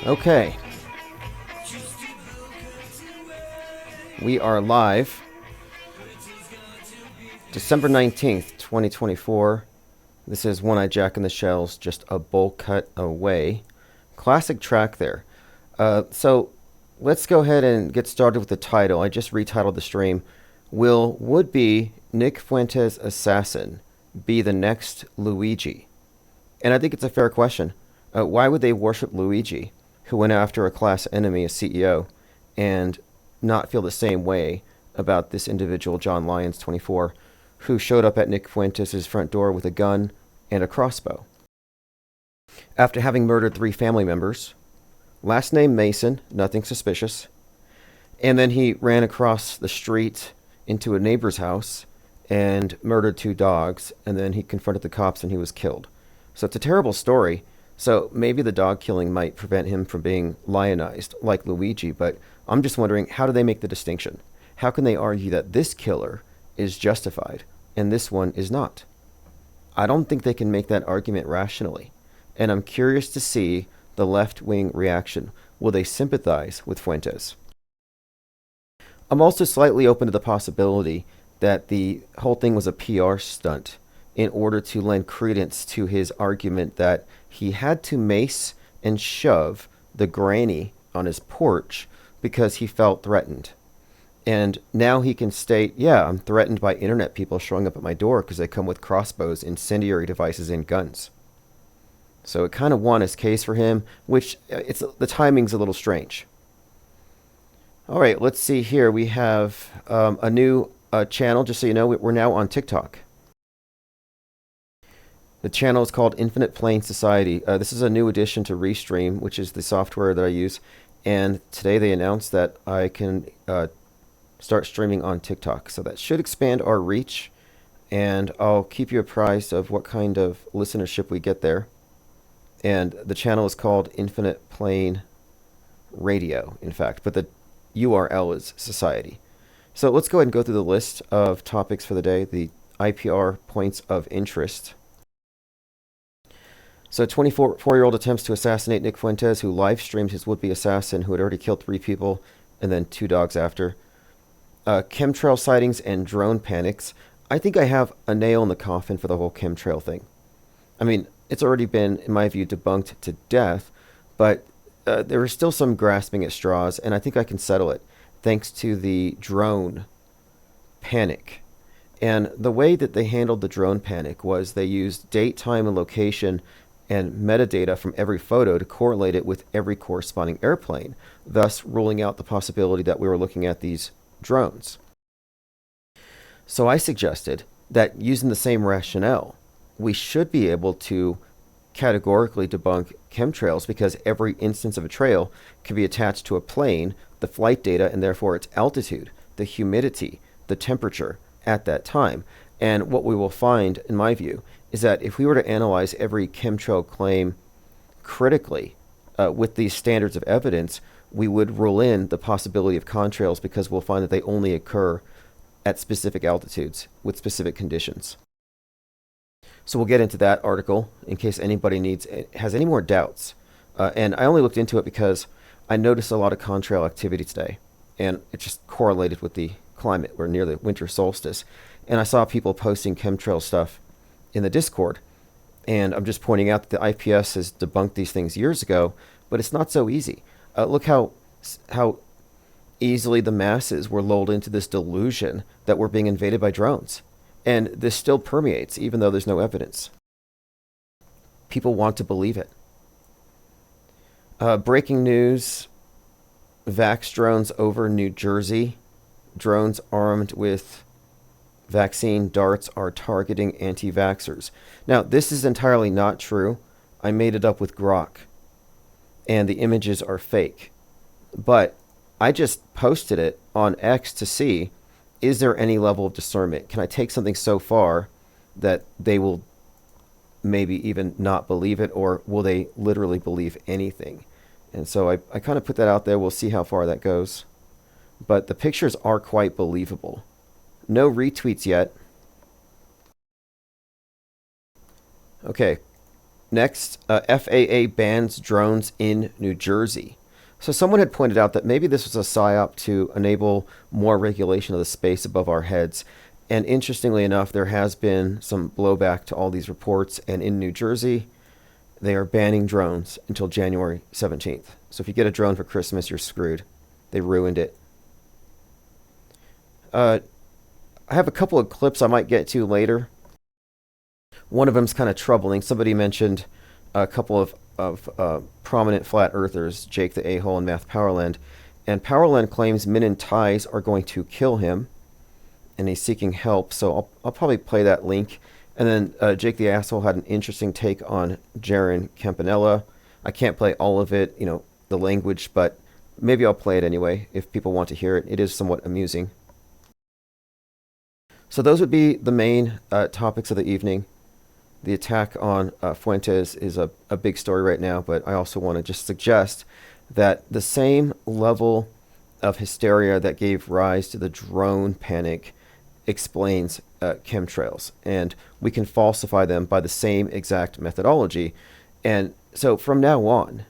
Okay. We are live. December 19th, 2024. This is One Eye Jack in the Shells, just a bowl cut away. Classic track there. So let's go ahead and get started with the title. I just retitled the stream. Will would-be Nick Fuentes assassin be the next Luigi? And I think it's a fair question. Why would they worship Luigi, who went after a class enemy, a CEO, and not feel the same way about this individual, John Lyons, 24, who showed up at Nick Fuentes' front door with a gun and a crossbow? After having murdered 3 family members, last name Mason, nothing suspicious, and then he ran across the street into a neighbor's house and murdered 2 dogs, and then he confronted the cops and he was killed. So it's a terrible story. So maybe the dog killing might prevent him from being lionized like Luigi, but I'm just wondering, how do they make the distinction? How can they argue that this killer is justified and this one is not? I don't think they can make that argument rationally. And I'm curious to see the left-wing reaction. Will they sympathize with Fuentes? I'm also slightly open to the possibility that the whole thing was a PR stunt in order to lend credence to his argument that he had to mace and shove the granny on his porch because he felt threatened. And now he can state, yeah, I'm threatened by internet people showing up at my door because they come with crossbows, incendiary devices, and guns. So it kind of won his case for him, which the timing's a little strange. All right, let's see here. We have a new channel. Just so you know, we're now on TikTok. The channel is called Infinite Plane Society. This is a new addition to Restream, which is the software that I use. And today they announced that I can start streaming on TikTok. So that should expand our reach. And I'll keep you apprised of what kind of listenership we get there. And the channel is called Infinite Plane Radio, in fact. But the URL is Society. So let's go ahead and go through the list of topics for the day. The IPR points of interest. So 24-year-old attempts to assassinate Nick Fuentes, who live streamed his would-be assassin who had already killed 3 people and then 2 dogs after. Chemtrail sightings and drone panics. I think I have a nail in the coffin for the whole chemtrail thing. I mean, it's already been, in my view, debunked to death, but there is still some grasping at straws, and I think I can settle it thanks to the drone panic. And the way that they handled the drone panic was they used date, time, and location and metadata from every photo to correlate it with every corresponding airplane, thus ruling out the possibility that we were looking at these drones. So I suggested that using the same rationale, we should be able to categorically debunk chemtrails because every instance of a trail can be attached to a plane, the flight data, and therefore its altitude, the humidity, the temperature at that time. And what we will find, in my view, is that if we were to analyze every chemtrail claim critically with these standards of evidence, we would rule in the possibility of contrails because we'll find that they only occur at specific altitudes with specific conditions. So we'll get into that article in case anybody has any more doubts. And I only looked into it because I noticed a lot of contrail activity today, and it just correlated with the climate. We're near the winter solstice, and I saw people posting chemtrail stuff in the Discord, and I'm just pointing out that the IPS has debunked these things years ago, but it's not so easy. Look how easily the masses were lulled into this delusion that we're being invaded by drones, and this still permeates even though there's no evidence. People want to believe it. Breaking news: Vax drones over New Jersey. Drones armed with vaccine darts are targeting anti-vaxxers. Now, this is entirely not true. I made it up with Grok, and the images are fake. But I just posted it on X to see, is there any level of discernment? Can I take something so far that they will maybe even not believe it, or will they literally believe anything? And so I kind of put that out there. We'll see how far that goes. But the pictures are quite believable. No retweets yet. Okay, next, FAA bans drones in New Jersey. So someone had pointed out that maybe this was a psyop to enable more regulation of the space above our heads. And interestingly enough, there has been some blowback to all these reports. And in New Jersey, they are banning drones until January 17th. So if you get a drone for Christmas, you're screwed. They ruined it. I have a couple of clips I might get to later. One of them's kind of troubling. Somebody mentioned a couple of prominent flat earthers, Jake the A-hole and Math Powerland. And Powerland claims men in ties are going to kill him, and he's seeking help. So I'll probably play that link. And then Jake the Asshole had an interesting take on Jaron Campanella. I can't play all of it, the language, but maybe I'll play it anyway if people want to hear it. It is somewhat amusing. So those would be the main topics of the evening. The attack on Fuentes is a big story right now, but I also want to just suggest that the same level of hysteria that gave rise to the drone panic explains chemtrails, and we can falsify them by the same exact methodology. And so from now on,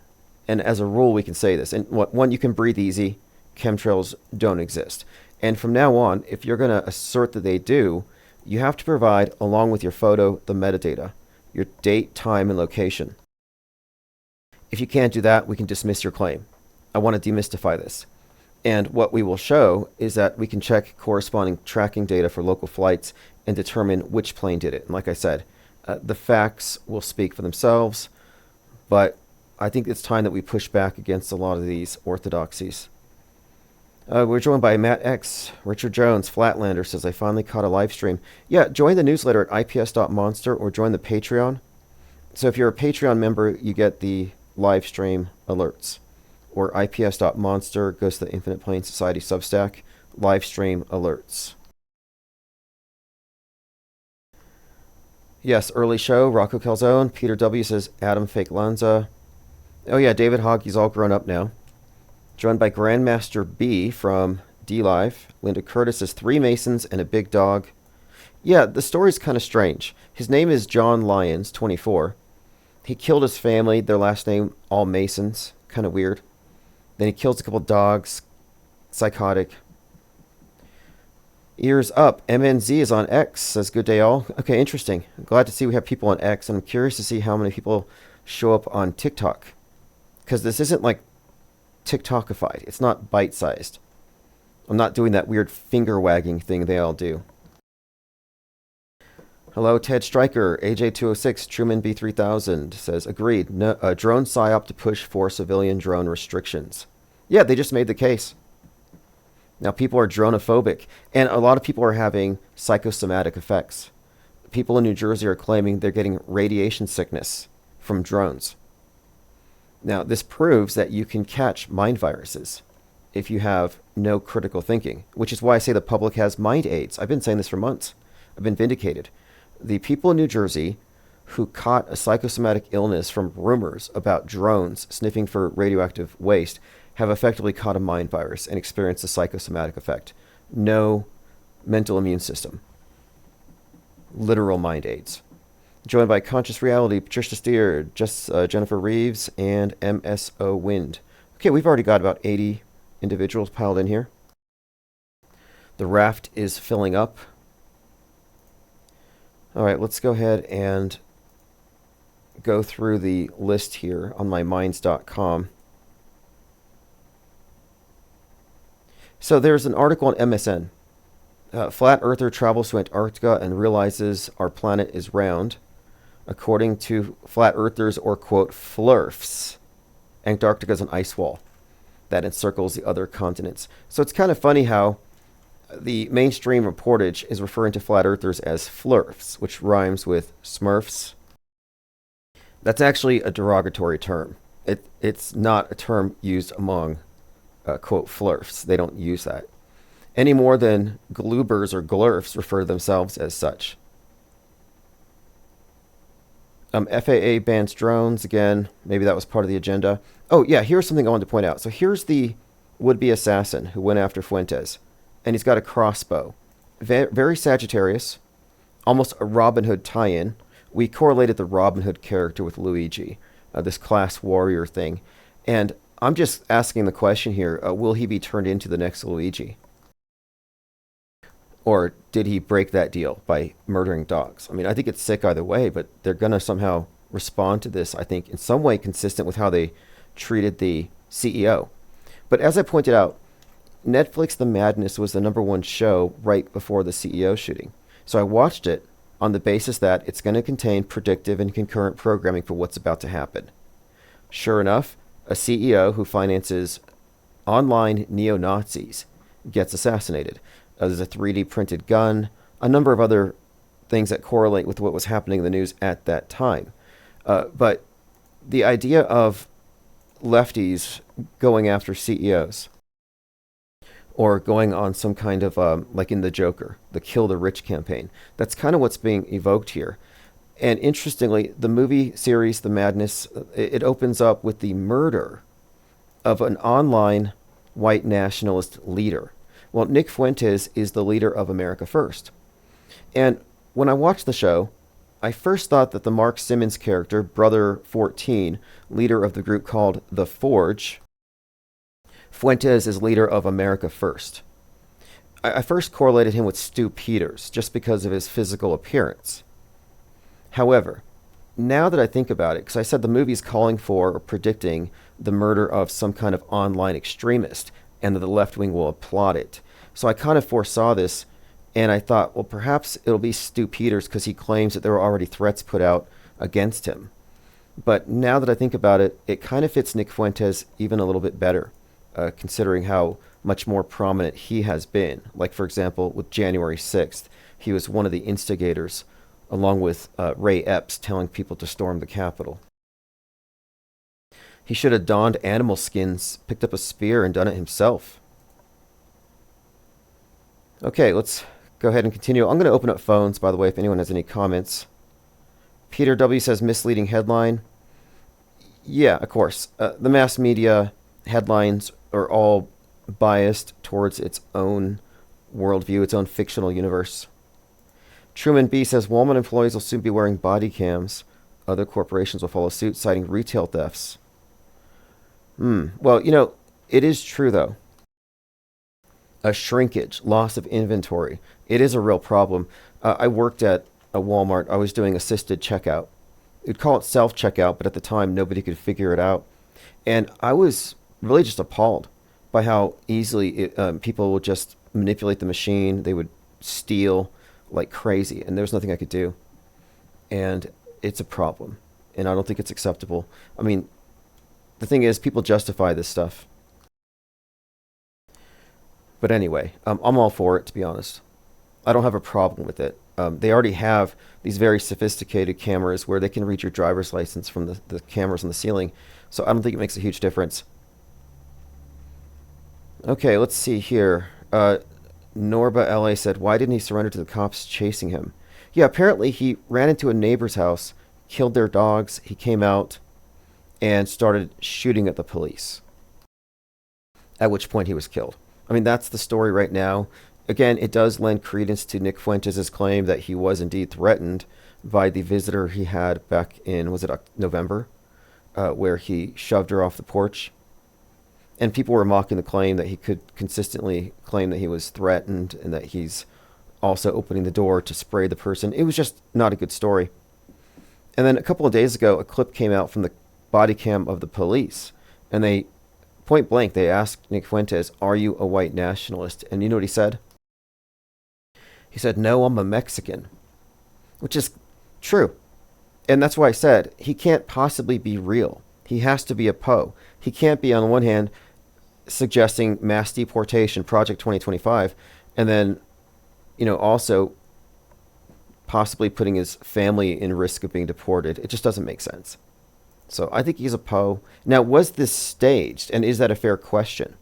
and as a rule, we can say this, and one, you can breathe easy, chemtrails don't exist. And from now on, if you're going to assert that they do, you have to provide, along with your photo, the metadata, your date, time, and location. If you can't do that, we can dismiss your claim. I want to demystify this. And what we will show is that we can check corresponding tracking data for local flights and determine which plane did it. And like I said, the facts will speak for themselves, but I think it's time that we push back against a lot of these orthodoxies. We're joined by Matt X. Richard Jones, Flatlander, says, I finally caught a live stream. Yeah, join the newsletter at ips.monster or join the Patreon. So if you're a Patreon member, you get the live stream alerts. Or ips.monster goes to the Infinite Plane Society Substack, live stream alerts. Yes, early show, Rocco Calzone. Peter W. says, Adam Fake Lanza. Oh yeah, David Hogg, he's all grown up now. Joined by Grandmaster B from D-Live. Linda Curtis says, 3 Masons and a big dog. Yeah, the story's kind of strange. His name is John Lyons, 24. He killed his family, their last name, all Masons. Kind of weird. Then he kills a couple dogs. Psychotic. Ears up. MNZ is on X, says, good day all. Okay, interesting. I'm glad to see we have people on X, and I'm curious to see how many people show up on TikTok. Because this isn't like TikTokified. It's not bite-sized. I'm not doing that weird finger-wagging thing they all do. Hello, Ted Stryker, AJ206, Truman B3000 says, agreed. No, drone psyop to push for civilian drone restrictions. Yeah, they just made the case. Now, people are dronophobic, and a lot of people are having psychosomatic effects. People in New Jersey are claiming they're getting radiation sickness from drones. Now, this proves that you can catch mind viruses if you have no critical thinking, which is why I say the public has mind aids. I've been saying this for months. I've been vindicated. The people in New Jersey who caught a psychosomatic illness from rumors about drones sniffing for radioactive waste have effectively caught a mind virus and experienced a psychosomatic effect. No mental immune system. Literal mind aids. Joined by Conscious Reality, Patricia Steer, Jennifer Reeves, and MSO Wind. Okay, we've already got about 80 individuals piled in here. The raft is filling up. All right, let's go ahead and go through the list here on myminds.com. So there's an article on MSN. Flat Earther travels to Antarctica and realizes our planet is round. According to Flat Earthers, or quote, flurfs, Antarctica is an ice wall that encircles the other continents. So it's kind of funny how the mainstream reportage is referring to Flat Earthers as flurfs, which rhymes with smurfs. That's actually a derogatory term. It's not a term used among, quote, flurfs. They don't use that. Any more than gloobers or glurfs refer to themselves as such. FAA bans drones. Again, maybe that was part of the agenda. Oh, yeah, here's something I wanted to point out. So here's the Wouldbe Assassin who went after Fuentes. And he's got a crossbow. Very Sagittarius. Almost a Robin Hood tie-in. we correlated the Robin Hood character with Luigi, this class warrior thing. And I'm just asking the question here, will he be turned into the next Luigi? Or did he break that deal by murdering dogs? I mean, I think it's sick either way, but they're going to somehow respond to this, I think, in some way consistent with how they treated the CEO. But as I pointed out, Netflix The Madness was the #1 show right before the CEO shooting. So I watched it on the basis that it's going to contain predictive and concurrent programming for what's about to happen. Sure enough, a CEO who finances online neo-Nazis gets assassinated. There's a 3D printed gun, a number of other things that correlate with what was happening in the news at that time. But the idea of lefties going after CEOs or going on some kind of, like in The Joker, the Kill the Rich campaign, that's kind of what's being evoked here. And interestingly, the movie series, The Madness, it opens up with the murder of an online white nationalist leader. Well, Nick Fuentes is the leader of America First. And when I watched the show, I first thought that the Mark Simmons character, Brother 14, leader of the group called The Forge, Fuentes is leader of America First. I first correlated him with Stu Peters, just because of his physical appearance. However, now that I think about it, because I said the movie's calling for or predicting the murder of some kind of online extremist, and that the left wing will applaud it. So I kind of foresaw this, and I thought, well, perhaps it'll be Stu Peters because he claims that there were already threats put out against him. But now that I think about it, it kind of fits Nick Fuentes even a little bit better, considering how much more prominent he has been. Like, for example, with January 6th, he was one of the instigators, along with Ray Epps telling people to storm the Capitol. He should have donned animal skins, picked up a spear, and done it himself. Okay, let's go ahead and continue. I'm going to open up phones, by the way, if anyone has any comments. Peter W. says, misleading headline. Yeah, of course. The mass media headlines are all biased towards its own worldview, its own fictional universe. Truman B. says, Walmart employees will soon be wearing body cams. Other corporations will follow suit, citing retail thefts. Well, you know, it is true, though. A shrinkage, loss of inventory. It is a real problem. I worked at a Walmart. I was doing assisted checkout. You'd call it self-checkout, but at the time, nobody could figure it out. And I was really just appalled by how easily people would just manipulate the machine. They would steal like crazy, and there's nothing I could do. And it's a problem, and I don't think it's acceptable. I mean, the thing is, people justify this stuff. But anyway, I'm all for it, to be honest. I don't have a problem with it. They already have these very sophisticated cameras where they can read your driver's license from the cameras on the ceiling. So I don't think it makes a huge difference. Okay, let's see here. Norba LA said, why didn't he surrender to the cops chasing him? Yeah, apparently he ran into a neighbor's house, killed their dogs. He came out and started shooting at the police, at which point he was killed. I mean, that's the story right now. Again, it does lend credence to Nick Fuentes' claim that he was indeed threatened by the visitor he had back in, was it November, where he shoved her off the porch. And people were mocking the claim that he could consistently claim that he was threatened and that he's also opening the door to spray the person. It was just not a good story. And then a couple of days ago, a clip came out from the body cam of the police, and they, point blank, they asked Nick Fuentes, are you a white nationalist? And you know what he said? He said, no, I'm a Mexican, which is true. And that's why I said he can't possibly be real. He has to be a Poe. He can't be, on the one hand, suggesting mass deportation, Project 2025, and then, you know, also possibly putting his family in risk of being deported. It just doesn't make sense. So I think he's a Poe. Now, was this staged, and is that a fair question?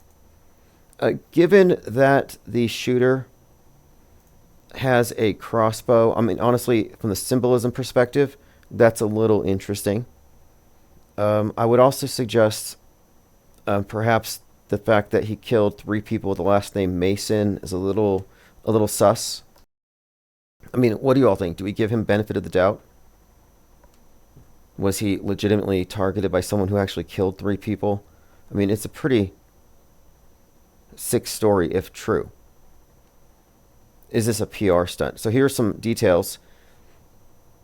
Given that the shooter has a crossbow, I mean, honestly, from the symbolism perspective, that's a little interesting. I would also suggest perhaps the fact that he killed 3 people with the last name Mason is a little sus. I mean, what do you all think? Do we give him benefit of the doubt? Was he legitimately targeted by someone who actually killed 3 people? I mean, it's a pretty sick story if true. Is this a PR stunt? So here's some details.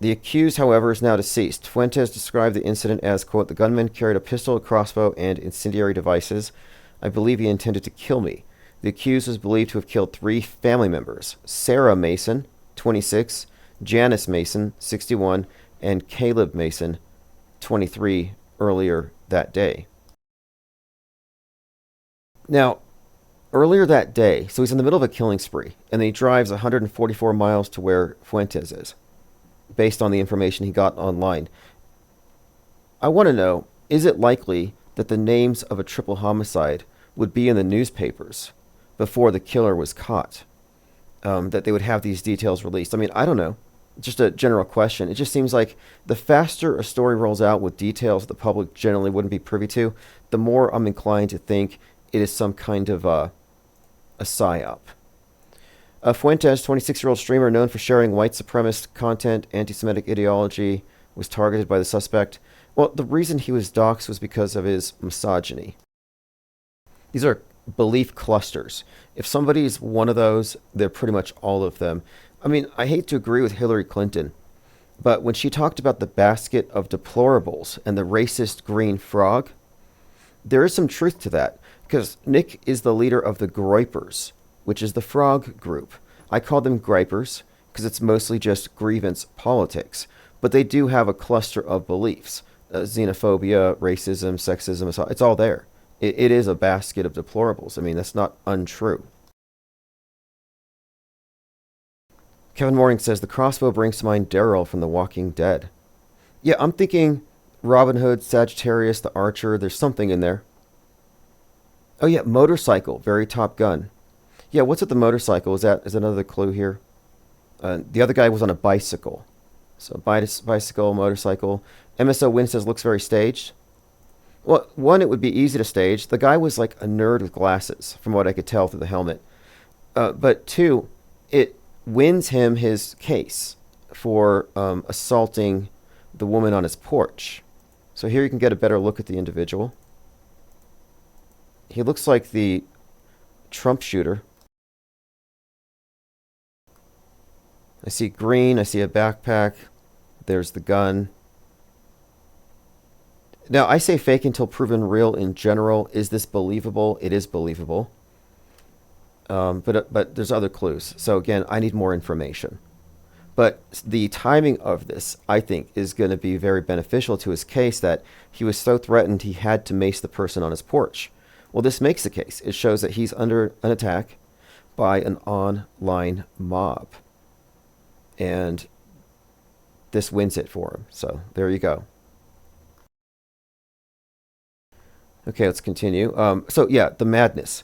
The accused, however, is now deceased. Fuentes described the incident as, quote, the gunman carried a pistol, a crossbow, and incendiary devices. I believe he intended to kill me. The accused was believed to have killed 3 family members: Sarah Mason, 26, Janice Mason, 61, and Caleb Mason, 23, earlier that day. Now, earlier that day, so he's in the middle of a killing spree, and then he drives 144 miles to where Fuentes is, based on the information he got online. I want to know, is it likely that the names of a triple homicide would be in the newspapers before the killer was caught? That they would have these details released? I mean, I don't know. Just a general question. It just seems like the faster a story rolls out with details that the public generally wouldn't be privy to, the more I'm inclined to think it is some kind of a psyop. Fuentes, 26-year-old streamer known for sharing white supremacist content, anti-Semitic ideology, was targeted by the suspect. Well, the reason he was doxxed was because of his misogyny. These are belief clusters. If somebody's one of those, they're pretty much all of them. I mean, I hate to agree with Hillary Clinton, but when she talked about the basket of deplorables and the racist green frog, there is some truth to that, because Nick is the leader of the Groypers, which is the frog group. I call them Gripers because it's mostly just grievance politics, but they do have a cluster of beliefs. Xenophobia, racism, sexism, it's all there. It is a basket of deplorables. I mean, that's not untrue. Kevin Morning says, the crossbow brings to mind Daryl from The Walking Dead. Yeah, I'm thinking Robin Hood, Sagittarius, the Archer, there's something in there. Oh yeah, motorcycle, very Top Gun. Yeah, what's with the motorcycle? Is another clue here? The other guy was on a bicycle. So bicycle, motorcycle. MSO Win says, looks very staged. Well, one, it would be easy to stage. The guy was like a nerd with glasses, from what I could tell through the helmet. But 2, it wins him his case for assaulting the woman on his porch. So here you can get a better look at the individual. He looks like the Trump shooter. I see green, I see a backpack, there's the gun. Now, I say fake until proven real in general. Is this believable? It is believable. But there's other clues. So again, I need more information. But the timing of this, I think, is going to be very beneficial to his case, that he was so threatened he had to mace the person on his porch. Well, this makes the case. It shows that he's under an attack by an online mob. And this wins it for him. So there you go. Okay, let's continue. So yeah, the madness.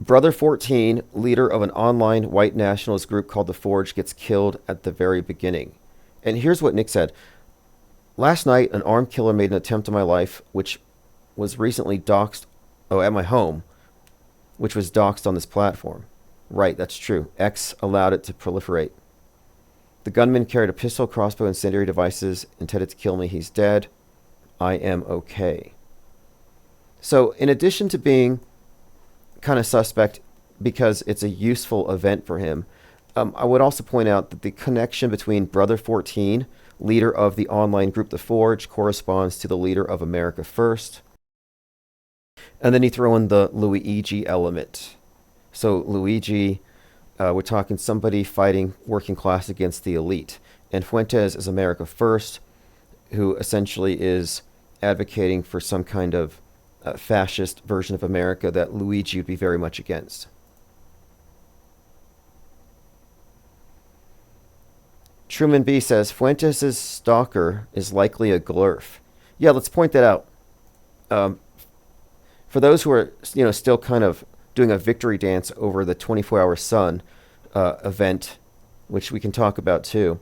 Brother 14, leader of an online white nationalist group called The Forge, gets killed at the very beginning. And here's what Nick said. Last night, an armed killer made an attempt on my life, which was recently doxxed, at my home, which was doxxed on this platform. Right, that's true. X allowed it to proliferate. The gunman carried a pistol, crossbow, and incendiary devices, intended to kill me. He's dead. I am okay. So in addition to being kind of suspect because it's a useful event for him, I would also point out that the connection between Brother 14, leader of the online group The Forge, corresponds to the leader of America First. And then you throw in the Luigi element. So Luigi, we're talking somebody fighting working class against the elite. And Fuentes is America First, who essentially is advocating for some kind of fascist version of America that Luigi would be very much against. Truman B says, Fuentes' stalker is likely a glurf. Yeah, let's point that out. For those who are, still kind of doing a victory dance over the 24-hour sun event, which we can talk about too,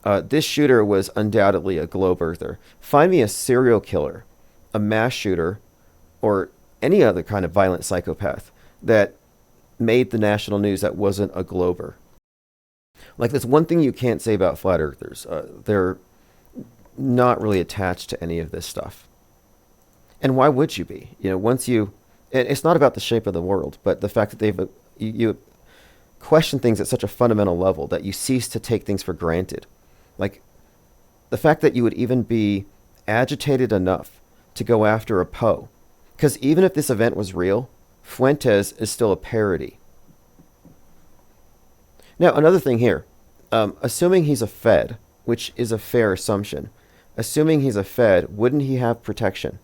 this shooter was undoubtedly a globe earther. Find me a serial killer, a mass shooter, or any other kind of violent psychopath that made the national news that wasn't a glober. Like, there's one thing you can't say about flat earthers. They're not really attached to any of this stuff. And why would you be? Once you, and it's not about the shape of the world, but the fact that you question things at such a fundamental level that you cease to take things for granted. Like the fact that you would even be agitated enough to go after a Poe. Because even if this event was real, Fuentes is still a parody. Now, another thing here. Assuming he's a Fed, which is a fair assumption, assuming he's a Fed, wouldn't he have protection?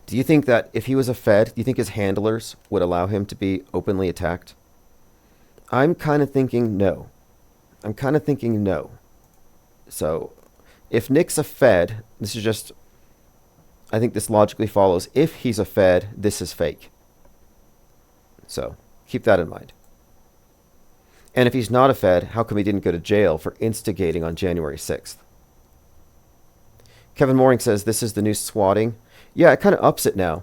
Do you think that if he was a Fed, do you think his handlers would allow him to be openly attacked? I'm kind of thinking no. So, if Nick's a Fed, this is just, I think this logically follows. If he's a Fed, this is fake. So, keep that in mind. And if he's not a Fed, how come he didn't go to jail for instigating on January 6th? Kevin Mooring says this is the new swatting. Yeah, it kind of ups it now.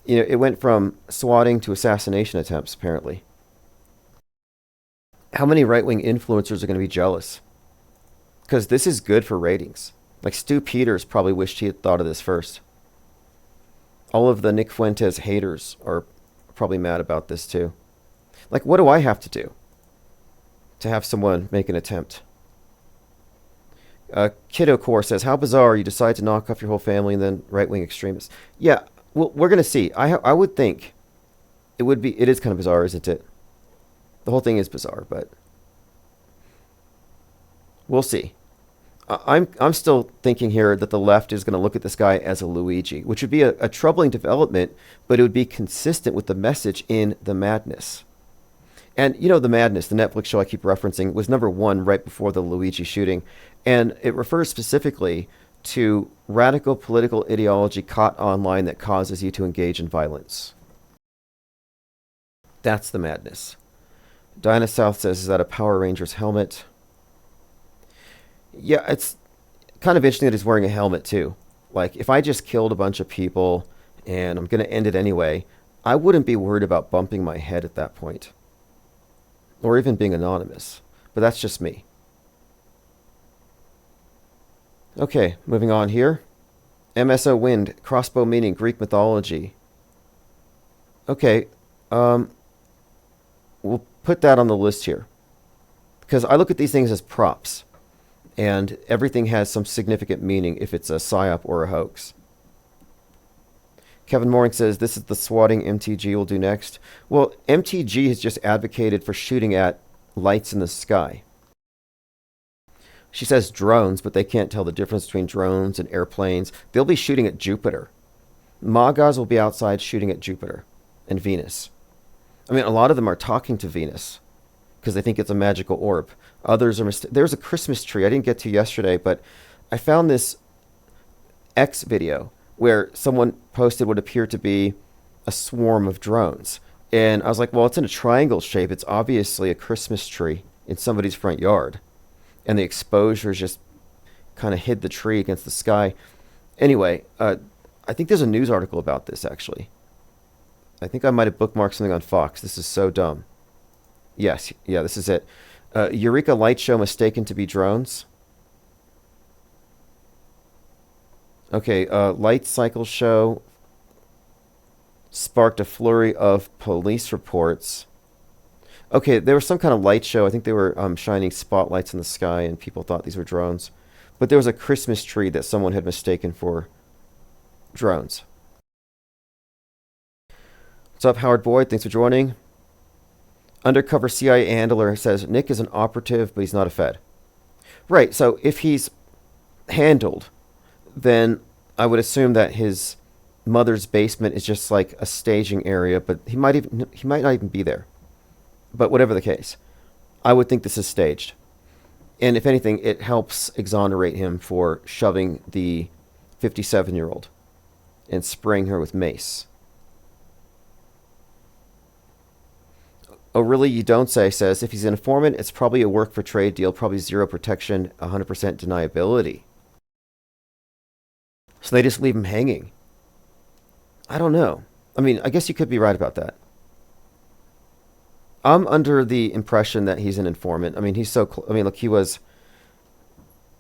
It went from swatting to assassination attempts, apparently. How many right-wing influencers are going to be jealous? Because this is good for ratings. Like Stu Peters probably wished he had thought of this first. All of the Nick Fuentes haters are probably mad about this too. Like, what do I have to do to have someone make an attempt? Kiddo Core says, how bizarre you decide to knock off your whole family and then right-wing extremists. Yeah, well, we're going to see. I would think it is kind of bizarre, isn't it? The whole thing is bizarre, but we'll see. I'm still thinking here that the left is going to look at this guy as a Luigi, which would be a troubling development, but it would be consistent with the message in The Madness. And The Madness, the Netflix show I keep referencing, was #1 right before the Luigi shooting. And it refers specifically to radical political ideology caught online that causes you to engage in violence. That's The Madness. Diana South says, is that a Power Rangers helmet? Yeah, it's kind of interesting that he's wearing a helmet too. Like, if I just killed a bunch of people and I'm going to end it anyway, I wouldn't be worried about bumping my head at that point. Or even being anonymous. But that's just me. Okay, moving on here. MSO Wind, crossbow meaning Greek mythology. Okay, we'll put that on the list here. Because I look at these things as props. And everything has some significant meaning if it's a psyop or a hoax. Kevin Mooring says, this is the swatting MTG will do next. Well, MTG has just advocated for shooting at lights in the sky. She says drones, but they can't tell the difference between drones and airplanes. They'll be shooting at Jupiter. Magas will be outside shooting at Jupiter and Venus. I mean, a lot of them are talking to Venus because they think it's a magical orb. Others are there's a Christmas tree I didn't get to yesterday, but I found this X video where someone posted what appeared to be a swarm of drones. And I was like, well, it's in a triangle shape. It's obviously a Christmas tree in somebody's front yard. And the exposure just kind of hid the tree against the sky. Anyway, I think there's a news article about this, actually. I think I might have bookmarked something on Fox. This is so dumb. Yes, yeah, this is it. Eureka Light Show mistaken to be drones. Okay, light cycle show sparked a flurry of police reports. Okay, there was some kind of light show. I think they were shining spotlights in the sky and people thought these were drones. But there was a Christmas tree that someone had mistaken for drones. What's up, Howard Boyd? Thanks for joining. Undercover CIA handler says Nick is an operative, but he's not a Fed. Right, so if he's handled, then I would assume that his mother's basement is just like a staging area, but he might not even be there. But whatever the case, I would think this is staged. And if anything, it helps exonerate him for shoving the 57-year-old and spraying her with mace. Oh, really? You don't say, says, if he's an informant, it's probably a work for trade deal, probably zero protection, 100% deniability. So they just leave him hanging. I don't know. I mean, I guess you could be right about that. I'm under the impression that he's an informant. I mean, he's so... I mean, look, he was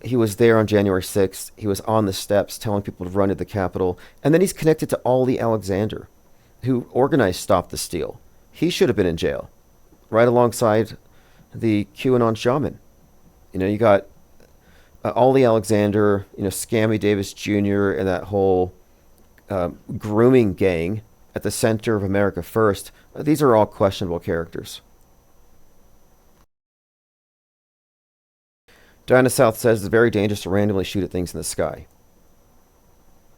he was there on January 6th. He was on the steps telling people to run to the Capitol. And then he's connected to Ollie Alexander, who organized Stop the Steal. He should have been in jail, right alongside the QAnon shaman. You know, you got Ollie Alexander, you know, Scammy Davis Jr., and that whole grooming gang at the center of America First. These are all questionable characters. Diana South says it's very dangerous to randomly shoot at things in the sky.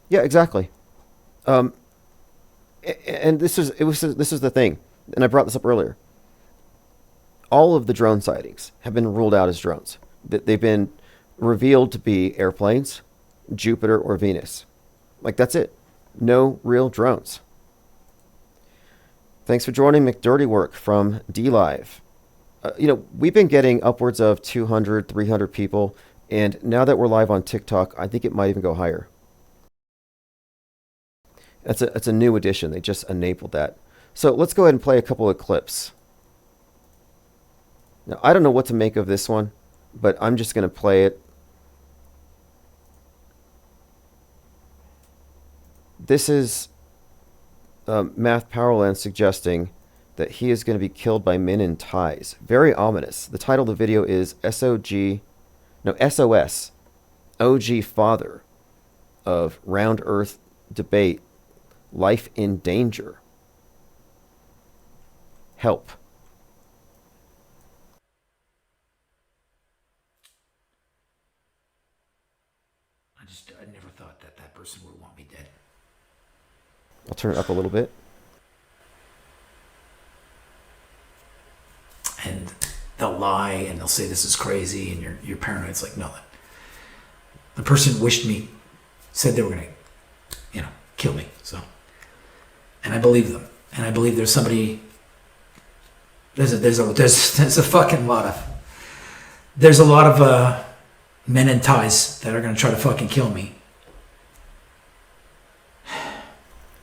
Yeah, exactly. And this is the thing, and I brought this up earlier. All of the drone sightings have been ruled out as drones. They've been revealed to be airplanes, Jupiter, or Venus. Like, that's it. No real drones. Thanks for joining McDirtyWork from DLive. You know, we've been getting upwards of 200, 300 people, and now that we're live on TikTok, I think it might even go higher. That's a new addition. They just enabled that. So let's go ahead and play a couple of clips. Now, I don't know what to make of this one, but I'm just going to play it. This is Math Powerland suggesting that he is going to be killed by men in ties. Very ominous. The title of the video is SOS, OG Father of Round Earth Debate, Life in Danger. Help. I never thought that person would want me dead. I'll turn it up a little bit. And they'll lie and they'll say this is crazy and you're paranoid. It's like, no. The person wished me, said they were going to, kill me. So, and I believe them. And I believe there's somebody, there's a fucking lot of, there's a lot of men in ties that are going to try to fucking kill me.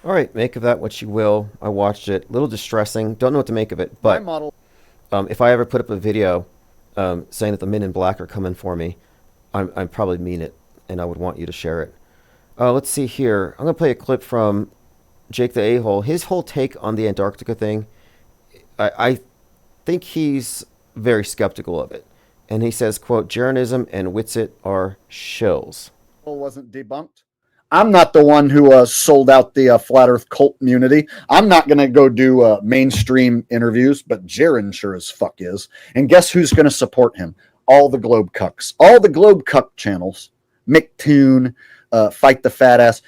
All right, make of that what you will. I watched it. A little distressing. Don't know what to make of it. But if I ever put up a video saying that the men in black are coming for me, I probably mean it, and I would want you to share it. Let's see here. I'm going to play a clip from Jake the A-Hole. His whole take on the Antarctica thing, I think he's very skeptical of it. And he says, quote, Jeranism and Witsit are shills. Wasn't debunked. I'm not the one who sold out the Flat Earth cult community. I'm not going to go do mainstream interviews, but Jaron sure as fuck is. And guess who's going to support him? All the Globe Cucks. All the Globe Cuck channels. McToon, Fight the Fat Ass.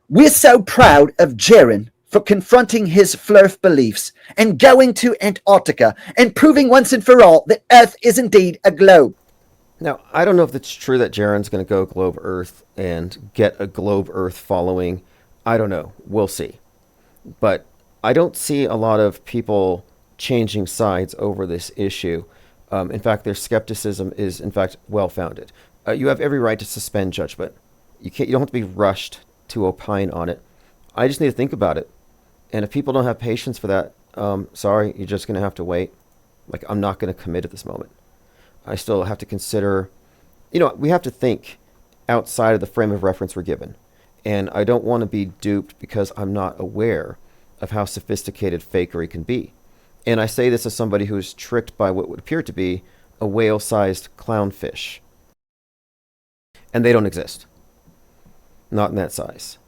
We're so proud of Jaron for confronting his flurf beliefs and going to Antarctica and proving once and for all that Earth is indeed a globe. Now, I don't know if it's true that Jaron's going to go Globe Earth and get a Globe Earth following. I don't know. We'll see. But I don't see a lot of people changing sides over this issue. In fact, their skepticism is, in fact, well-founded. You have every right to suspend judgment. You don't have to be rushed to opine on it. I just need to think about it. And if people don't have patience for that, sorry, you're just going to have to wait. Like, I'm not going to commit at this moment. I still have to consider, we have to think outside of the frame of reference we're given. And I don't want to be duped because I'm not aware of how sophisticated fakery can be. And I say this as somebody who is tricked by what would appear to be a whale-sized clownfish. And they don't exist. Not in that size.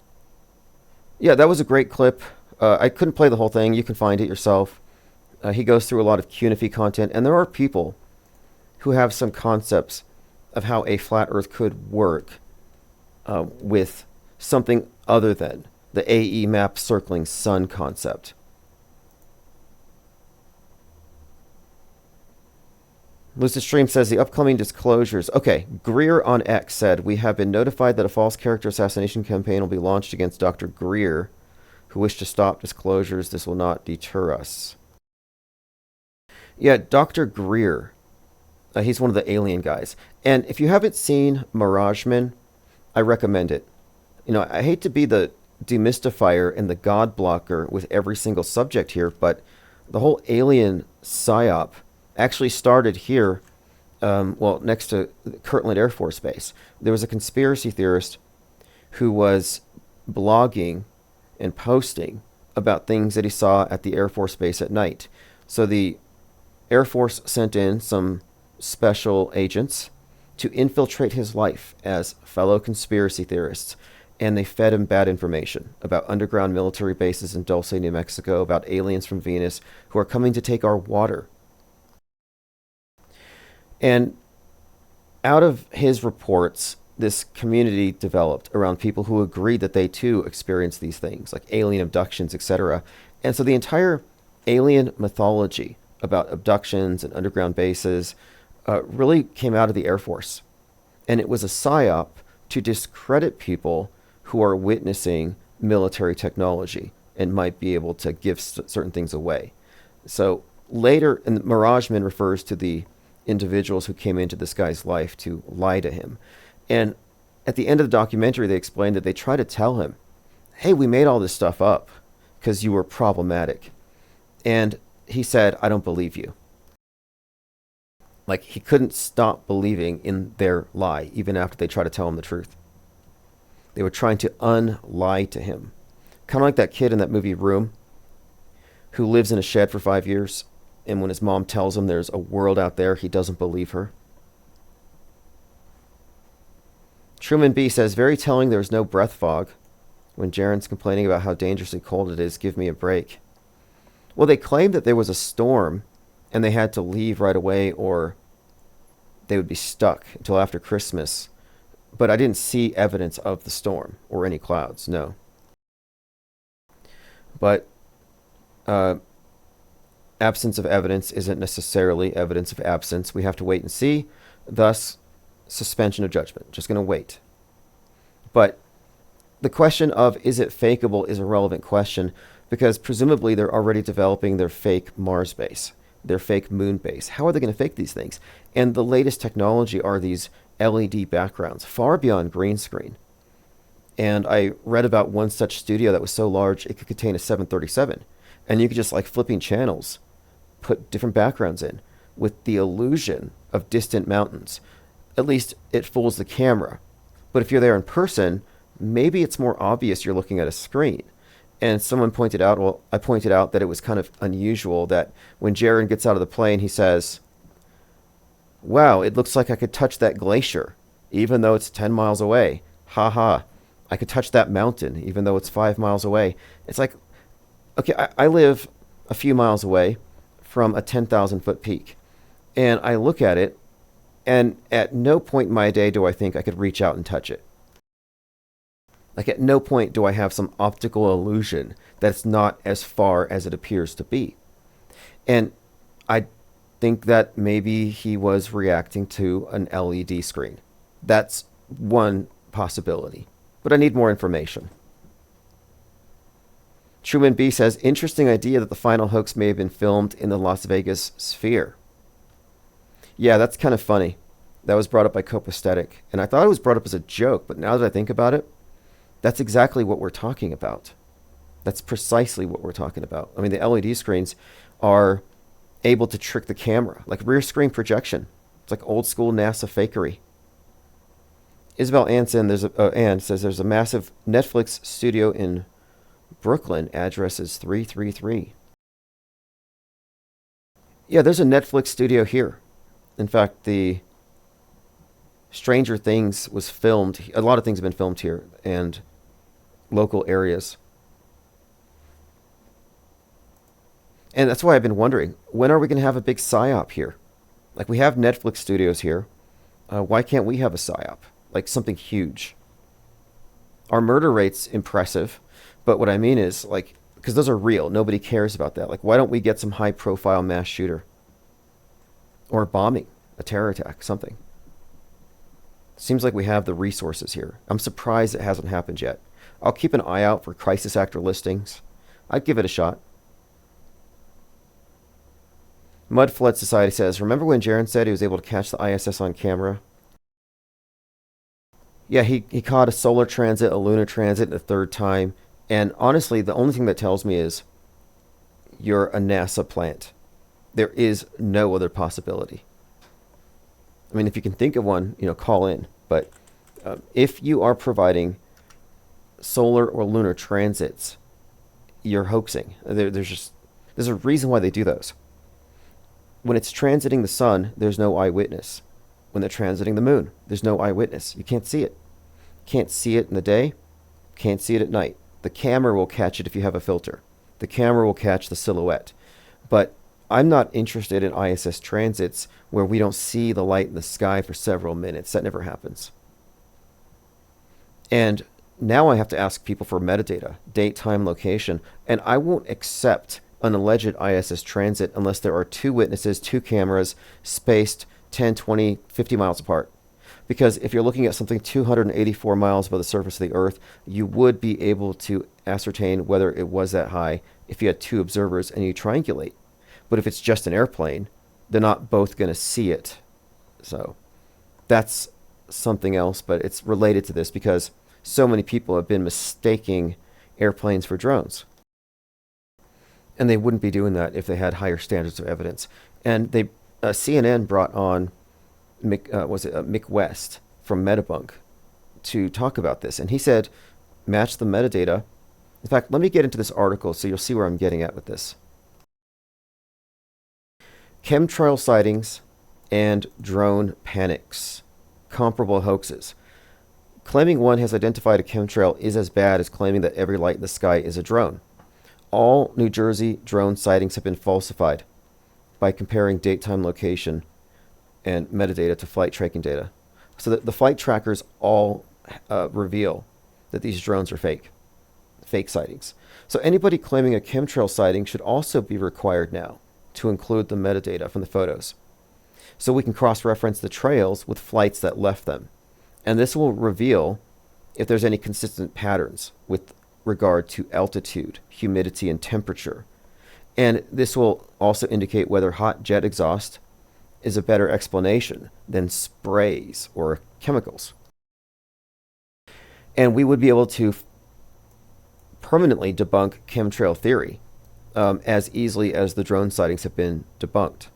Yeah, that was a great clip. I couldn't play the whole thing. You can find it yourself. He goes through a lot of Cunify content. And there are people who have some concepts of how a flat Earth could work with something other than the AE map circling sun concept. Lucid Stream says the upcoming disclosures. Okay, Greer on X said, we have been notified that a false character assassination campaign will be launched against Dr. Greer, who wished to stop disclosures. This will not deter us. Yeah, Dr. Greer. He's one of the alien guys. And if you haven't seen Mirageman, I recommend it. I hate to be the demystifier and the god blocker with every single subject here, but the whole alien psyop actually started here next to Kirtland Air Force Base. There was a conspiracy theorist who was blogging and posting about things that he saw at the Air Force Base at night. So the Air Force sent in some special agents to infiltrate his life as fellow conspiracy theorists, and they fed him bad information about underground military bases in Dulce, New Mexico, about aliens from Venus who are coming to take our water. And out of his reports, this community developed around people who agreed that they too experienced these things, like alien abductions, etc. And so the entire alien mythology about abductions and underground bases really came out of the Air Force. And it was a psyop to discredit people who are witnessing military technology and might be able to give certain things away. So later, and Mirageman refers to the individuals who came into this guy's life to lie to him. And at the end of the documentary, they explained that they tried to tell him, hey, we made all this stuff up because you were problematic. And he said, I don't believe you. Like, he couldn't stop believing in their lie, even after they tried to tell him the truth. They were trying to unlie to him. Kind of like that kid in that movie Room, who lives in a shed for 5 years, and when his mom tells him there's a world out there, he doesn't believe her. Truman B says, very telling there's no breath fog. When Jaren's complaining about how dangerously cold it is, give me a break. Well, they claimed that there was a storm and they had to leave right away or they would be stuck until after Christmas. But I didn't see evidence of the storm or any clouds, no. But absence of evidence isn't necessarily evidence of absence. We have to wait and see. Thus, suspension of judgment. Just going to wait. But the question of is it fakeable is a relevant question because presumably they're already developing their fake Mars base, their fake moon base. How are they going to fake these things? And the latest technology are these LED backgrounds, far beyond green screen. And I read about one such studio that was so large it could contain a 737. And you could just, like flipping channels, put different backgrounds in with the illusion of distant mountains. At least it fools the camera. But if you're there in person, maybe it's more obvious you're looking at a screen. And someone pointed out, well, I pointed out that it was kind of unusual that when Jaren gets out of the plane, he says, wow, it looks like I could touch that glacier, even though it's 10 miles away. Ha ha. I could touch that mountain, even though it's 5 miles away. It's like, okay, I live a few miles away from a 10,000 foot peak. And I look at it, and at no point in my day do I think I could reach out and touch it. Like at no point do I have some optical illusion that it's not as far as it appears to be. And I think that maybe he was reacting to an LED screen. That's one possibility. But I need more information. Truman B says, interesting idea that the final hoax may have been filmed in the Las Vegas sphere. Yeah, that's kind of funny. That was brought up by Copaesthetic. And I thought it was brought up as a joke, but now that I think about it, that's exactly what we're talking about. That's precisely what we're talking about. I mean, the LED screens are able to trick the camera, like rear screen projection. It's like old school NASA fakery. Isabel Anson Ann says there's a massive Netflix studio in Brooklyn. Address is 333. Yeah, there's a Netflix studio here. In fact, the Stranger Things was filmed. A lot of things have been filmed here and local areas. And that's why I've been wondering, when are we going to have a big PSYOP here? Like, we have Netflix studios here. Why can't we have a PSYOP? Like, something huge. Our murder rate's impressive, but what I mean is, like, because those are real. Nobody cares about that. Like, why don't we get some high-profile mass shooter? Or bombing, a terror attack, something. Seems like we have the resources here. I'm surprised it hasn't happened yet. I'll keep an eye out for crisis actor listings. I'd give it a shot. Mud Flood Society says, remember when Jaren said he was able to catch the ISS on camera? Yeah, he caught a solar transit, a lunar transit the third time. And honestly, the only thing that tells me is you're a NASA plant. There is no other possibility. I mean, if you can think of one, call in. But if you are providing solar or lunar transits, you're hoaxing. There's a reason why they do those. When it's transiting the sun, there's no eyewitness. When they're transiting the moon, there's no eyewitness. You can't see it. Can't see it in the day, can't see it at night. The camera will catch it if you have a filter. The camera will catch the silhouette. But I'm not interested in ISS transits where we don't see the light in the sky for several minutes. That never happens. And now I have to ask people for metadata, date, time, location, and I won't accept an alleged ISS transit unless there are two witnesses, two cameras, spaced 10, 20, 50 miles apart. Because if you're looking at something 284 miles above the surface of the Earth, you would be able to ascertain whether it was that high if you had two observers and you triangulate. But if it's just an airplane, they're not both going to see it. So that's something else, but it's related to this because so many people have been mistaking airplanes for drones. And they wouldn't be doing that if they had higher standards of evidence. And CNN brought on Mick West from Metabunk to talk about this. And he said, match the metadata. In fact, let me get into this article so you'll see where I'm getting at with this. Chemtrail sightings and drone panics. Comparable hoaxes. Claiming one has identified a chemtrail is as bad as claiming that every light in the sky is a drone. All New Jersey drone sightings have been falsified by comparing date, time, location, and metadata to flight tracking data. So that the flight trackers all reveal that these drones are fake sightings. So anybody claiming a chemtrail sighting should also be required now to include the metadata from the photos. So we can cross-reference the trails with flights that left them. And this will reveal if there's any consistent patterns with regard to altitude, humidity, and temperature. And this will also indicate whether hot jet exhaust is a better explanation than sprays or chemicals. And we would be able to permanently debunk chemtrail theory as easily as the drone sightings have been debunked.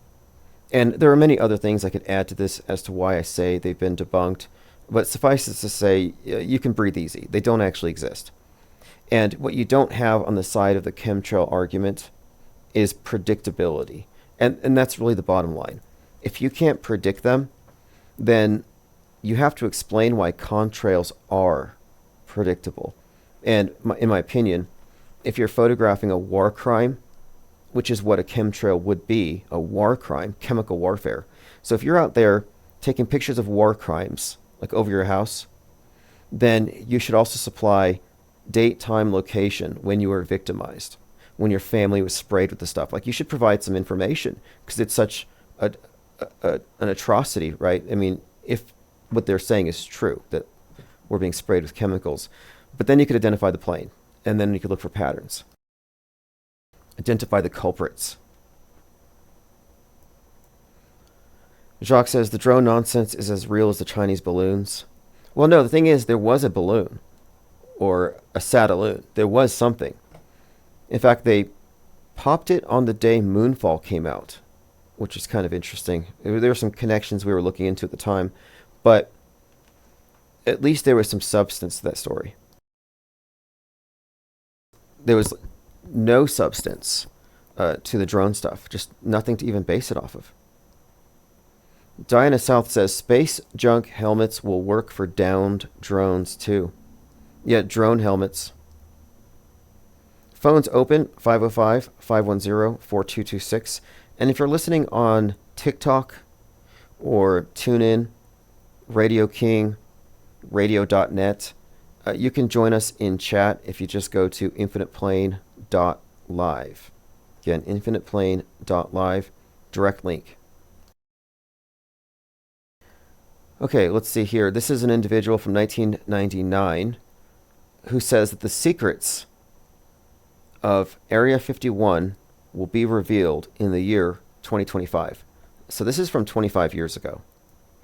And there are many other things I could add to this as to why I say they've been debunked, but suffice it to say, you can breathe easy. They don't actually exist. And what you don't have on the side of the chemtrail argument is predictability. And that's really the bottom line. If you can't predict them, then you have to explain why contrails are predictable. And in my opinion, if you're photographing a war crime, which is what a chemtrail would be, a war crime, chemical warfare. So if you're out there taking pictures of war crimes, like over your house, then you should also supply date, time, location, when you were victimized, when your family was sprayed with the stuff. Like, you should provide some information because it's such an atrocity, right? I mean, if what they're saying is true, that we're being sprayed with chemicals, but then you could identify the plane, and then you could look for patterns. Identify the culprits. Jacques says the drone nonsense is as real as the Chinese balloons. Well, no, the thing is, there was a balloon or a satelloon. There was something. In fact, they popped it on the day Moonfall came out, which is kind of interesting. There were some connections we were looking into at the time, but at least there was some substance to that story. There was no substance to the drone stuff, just nothing to even base it off of. Diana South says space junk helmets will work for downed drones too. Yeah, drone helmets. Phones open 505-510-4226. And if you're listening on TikTok or TuneIn, Radio King, radio.net, you can join us in chat if you just go to infiniteplane.live. Again, infiniteplane.live, direct link. Okay, let's see here. This is an individual from 1999 who says that the secrets of Area 51 will be revealed in the year 2025. So this is from 25 years ago.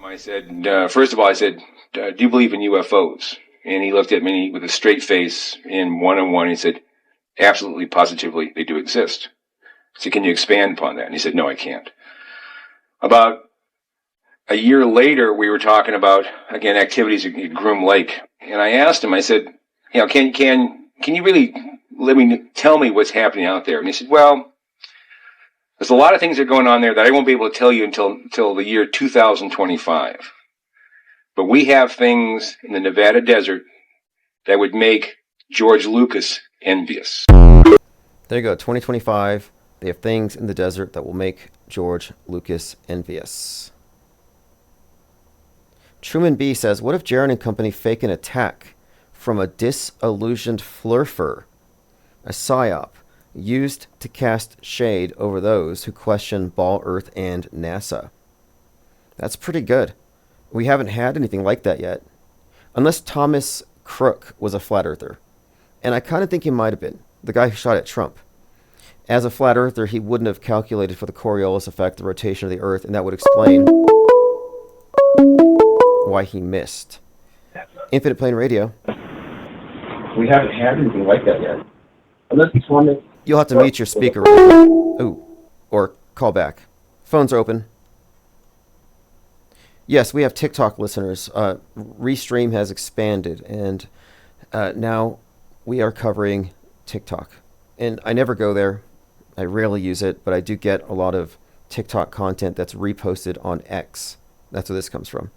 I said, first of all, I said, do you believe in UFOs? And he looked at me with a straight face in one-on-one. He said, absolutely, positively, they do exist. I said, can you expand upon that? And he said, no, I can't. About a year later, we were talking about, again, activities at Groom Lake. And I asked him, I said, can you really tell me what's happening out there? And he said, well, there's a lot of things that are going on there that I won't be able to tell you until the year 2025. But we have things in the Nevada desert that would make George Lucas envious. There you go, 2025. They have things in the desert that will make George Lucas envious. Truman B says, what if Jaron and company fake an attack from a disillusioned flurfer, a psyop, used to cast shade over those who question Ball Earth and NASA? That's pretty good. We haven't had anything like that yet. Unless Thomas Crook was a flat earther. And I kind of think he might have been. The guy who shot at Trump. As a flat earther, he wouldn't have calculated for the Coriolis effect, the rotation of the Earth, and that would explain why he missed. Infinite Plane Radio. We haven't had anything like that yet. Unless it's one that... You'll have to mute your speaker. Ooh. Or call back. Phones are open. Yes, we have TikTok listeners. Restream has expanded, and now we are covering TikTok. And I never go there. I rarely use it, but I do get a lot of TikTok content that's reposted on X. That's where this comes from.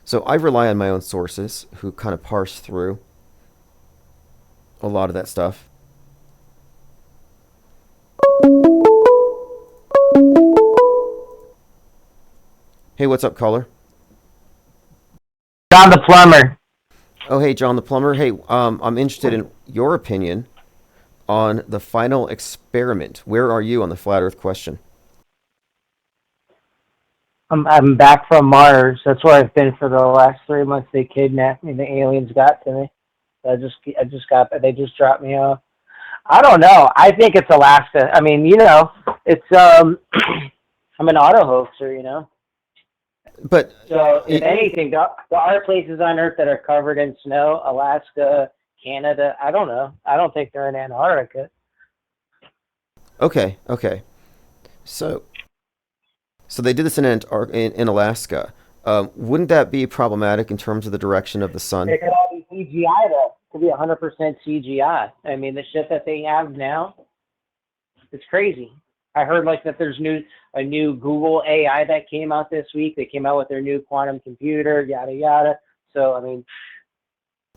So I rely on my own sources who kind of parse through a lot of that stuff. Hey, what's up, caller? John the Plumber. Oh, hey, John the Plumber. Hey, I'm interested in your opinion on the final experiment. Where are you on the flat Earth question? I'm back from Mars. That's where I've been for the last 3 months. They kidnapped me. The aliens got to me. I just got. They just dropped me off. I don't know. I think it's Alaska. I mean, it's I'm an auto hoaxer, But So if anything, there are places on Earth that are covered in snow. Alaska, Canada. I don't know. I don't think they're in Antarctica. Okay. So they did this in Alaska. Wouldn't that be problematic in terms of the direction of the sun? It could all be CGI though. It could be 100% CGI. I mean, the shit that they have now, it's crazy. I heard that there's a new Google AI that came out this week. They came out with their new quantum computer, yada yada. So I mean,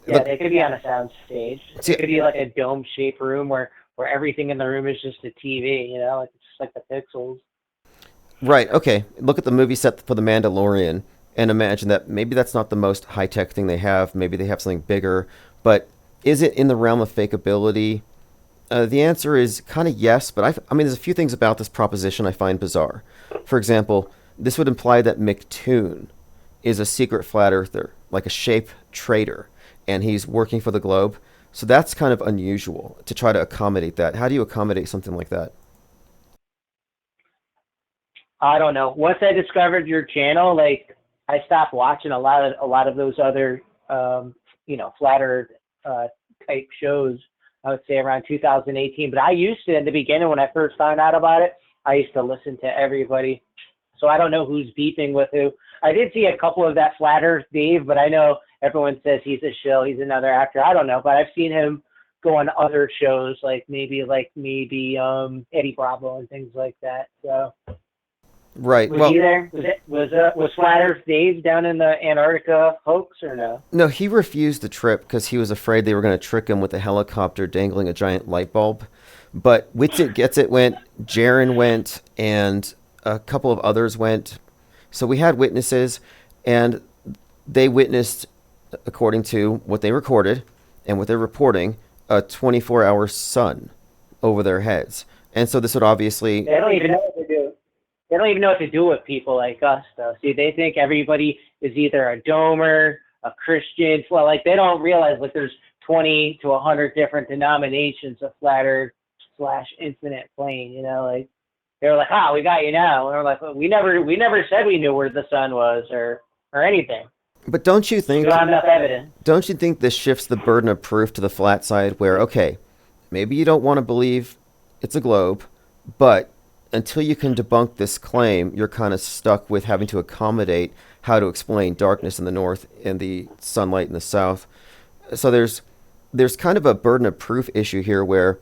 yeah, they could be on a sound stage. It could be like a dome-shaped room where everything in the room is just a TV. It's just like the pixels. Right. Okay. Look at the movie set for The Mandalorian and imagine that maybe that's not the most high-tech thing they have. Maybe they have something bigger. But is it in the realm of fakeability? The answer is kind of yes, but I mean, there's a few things about this proposition I find bizarre. For example, this would imply that McToon is a secret flat earther, like a shape trader, and he's working for the globe. So that's kind of unusual to try to accommodate that. How do you accommodate something like that? I don't know. Once I discovered your channel, I stopped watching a lot of those other, flat earth type shows. I would say around 2018. But I used to, in the beginning, when I first found out about it, I used to listen to everybody. So I don't know who's beefing with who. I did see a couple of that Flat Earth Dave, but I know everyone says he's a shill. He's another actor. I don't know, but I've seen him go on other shows, maybe Eddie Bravo and things like that. So. Right. Was he there? Was Flat Earth Dave down in the Antarctica hoax or no? No, he refused the trip because he was afraid they were going to trick him with a helicopter dangling a giant light bulb. But Witsit Gets It went, Jaron went, and a couple of others went. So we had witnesses, and they witnessed, according to what they recorded and what they're reporting, a 24-hour sun over their heads. And so this would obviously... They don't even know what to do. They don't even know what to do with people like us, though. See, they think everybody is either a domer, a Christian. Well, they don't realize there's 20 to 100 different denominations of flat earth / infinite plane. They're like, we got you now. And we're like, well, we never said we knew where the sun was or anything. But don't you think? We don't have enough evidence. Don't you think this shifts the burden of proof to the flat side, where maybe you don't want to believe it's a globe, but until you can debunk this claim, you're kind of stuck with having to accommodate how to explain darkness in the north and the sunlight in the south. So there's kind of a burden of proof issue here where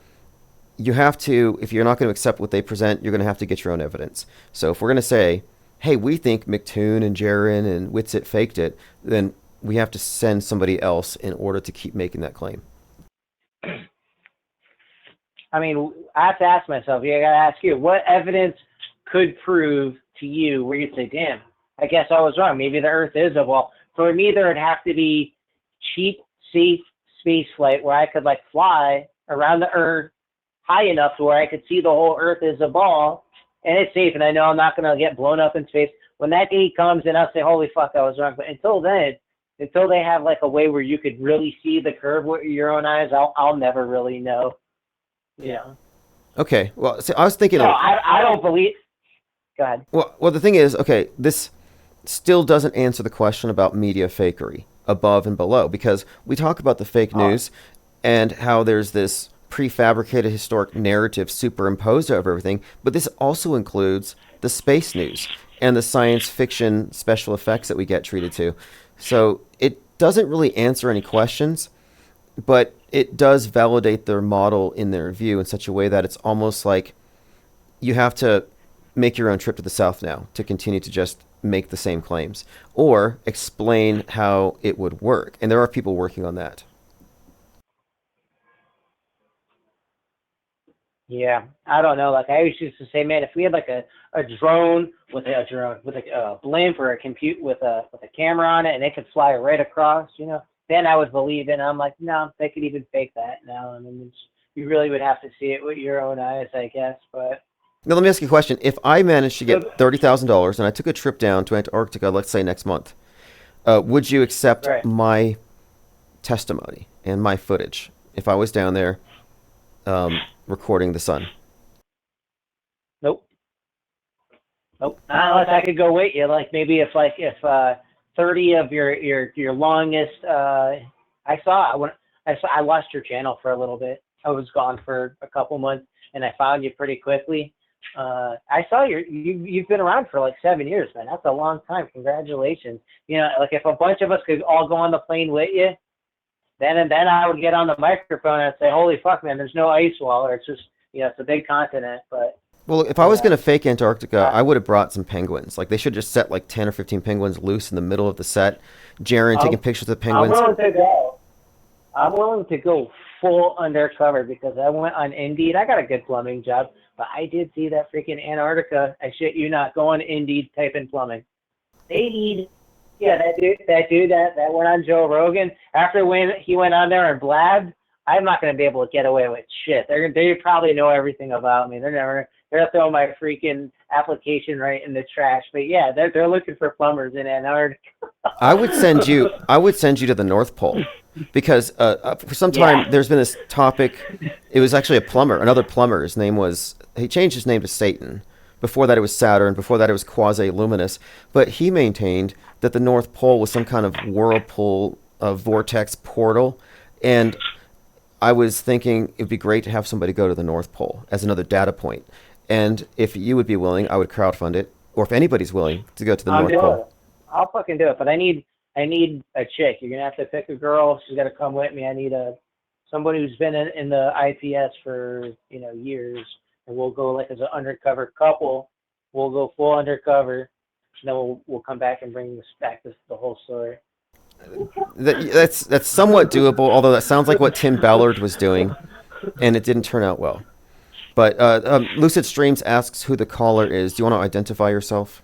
you have to, if you're not going to accept what they present, you're going to have to get your own evidence. So if we're going to say, hey, we think McToon and Jaron and Witsit faked it, then we have to send somebody else in order to keep making that claim. I mean, I have to ask myself, I got to ask you, what evidence could prove to you where you'd say, damn, I guess I was wrong. Maybe the Earth is a ball. For me, there would have to be cheap, safe space flight where I could like fly around the Earth high enough to where I could see the whole Earth is a ball and it's safe. And I know I'm not going to get blown up in space. When that day comes and I'll say, holy fuck, I was wrong. But until then, until they have like a way where you could really see the curve with your own eyes, I'll never really know. Yeah. Okay. Well, see, I was thinking. No, I don't believe. Go ahead. Well, the thing is, okay, this still doesn't answer the question about media fakery above and below, because we talk about the fake news and how there's this prefabricated historic narrative superimposed over everything, but this also includes the space news and the science fiction special effects that we get treated to. So it doesn't really answer any questions, but it does validate their model in their view in such a way that it's almost like you have to make your own trip to the south now to continue to just make the same claims or explain how it would work. And there are people working on that. Yeah, I don't know. Like I used to say, man, if we had like a drone with a blimp or a compute with a camera on it and it could fly right across, you know, then I would believe it. And I'm like, no, they could even fake that now. I mean, you really would have to see it with your own eyes, I guess. But now let me ask you a question. If I managed to get $30,000 and I took a trip down to Antarctica, let's say next month, would you accept my testimony and my footage if I was down there recording the sun? Nope. Unless I could go with you, like maybe if 30 of your longest, I lost your channel for a little bit. I was gone for a couple months, and I found you pretty quickly. I saw you've been around for like 7 years, man. That's a long time. Congratulations. You know, like if a bunch of us could all go on the plane with you, then I would get on the microphone and say, holy fuck, man, there's no ice wall, or it's just, you know, it's a big continent. But well, if I was going to fake Antarctica, I would have brought some penguins. Like they should just set like 10 or 15 penguins loose in the middle of the set. Jaron taking pictures of the penguins. I'm willing to go full undercover because I went on Indeed. I got a good plumbing job, but I did see that freaking Antarctica. I shit you not. Go on Indeed, type in plumbing. They need, yeah, that dude that went on Joe Rogan. After when he went on there and blabbed, I'm not going to be able to get away with shit. They probably know everything about me. They're throwing my freaking application right in the trash. But yeah, they're looking for plumbers in Antarctica. I would send you to the North Pole. Because for some time there's been this topic. It was actually another plumber. His name he changed his name to Satan. Before that it was Saturn. Before that it was Quasi-Luminous. But he maintained that the North Pole was some kind of whirlpool, vortex portal. And I was thinking it'd be great to have somebody go to the North Pole as another data point. And if you would be willing, I would crowdfund it. Or if anybody's willing to go to the North Pole. I'll fucking do it. But I need a chick. You're gonna have to pick a girl. She's gotta come with me. I need somebody who's been in the IPS for years, and we'll go like as an undercover couple. We'll go full undercover, and then we'll come back and bring this back to the whole story. That's somewhat doable. Although that sounds like what Tim Ballard was doing, and it didn't turn out well. But Lucid Streams asks who the caller is. Do you want to identify yourself?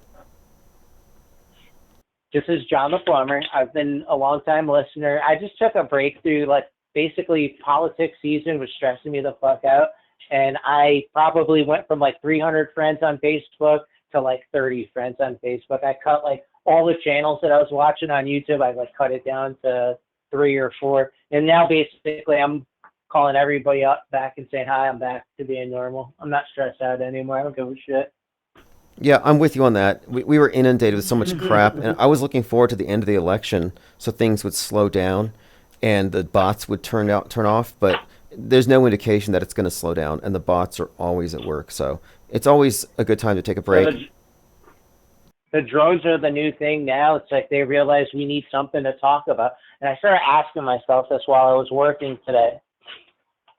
This is John the Plumber. I've been a long-time listener. I just took a break through, like, basically politics season was stressing me the fuck out. And I probably went from, like, 300 friends on Facebook to, like, 30 friends on Facebook. I cut, like, all the channels that I was watching on YouTube. I, like, cut it down to 3 or 4. And now, basically, I'm calling everybody up back and saying, hi, I'm back to being normal. I'm not stressed out anymore. I don't give a shit. Yeah, I'm with you on that. We were inundated with so much crap, and I was looking forward to the end of the election so things would slow down and the bots would turn off, but there's no indication that it's going to slow down, and the bots are always at work. So it's always a good time to take a So break. the drones are the new thing now. It's like they realize we need something to talk about. And I started asking myself this while I was working today.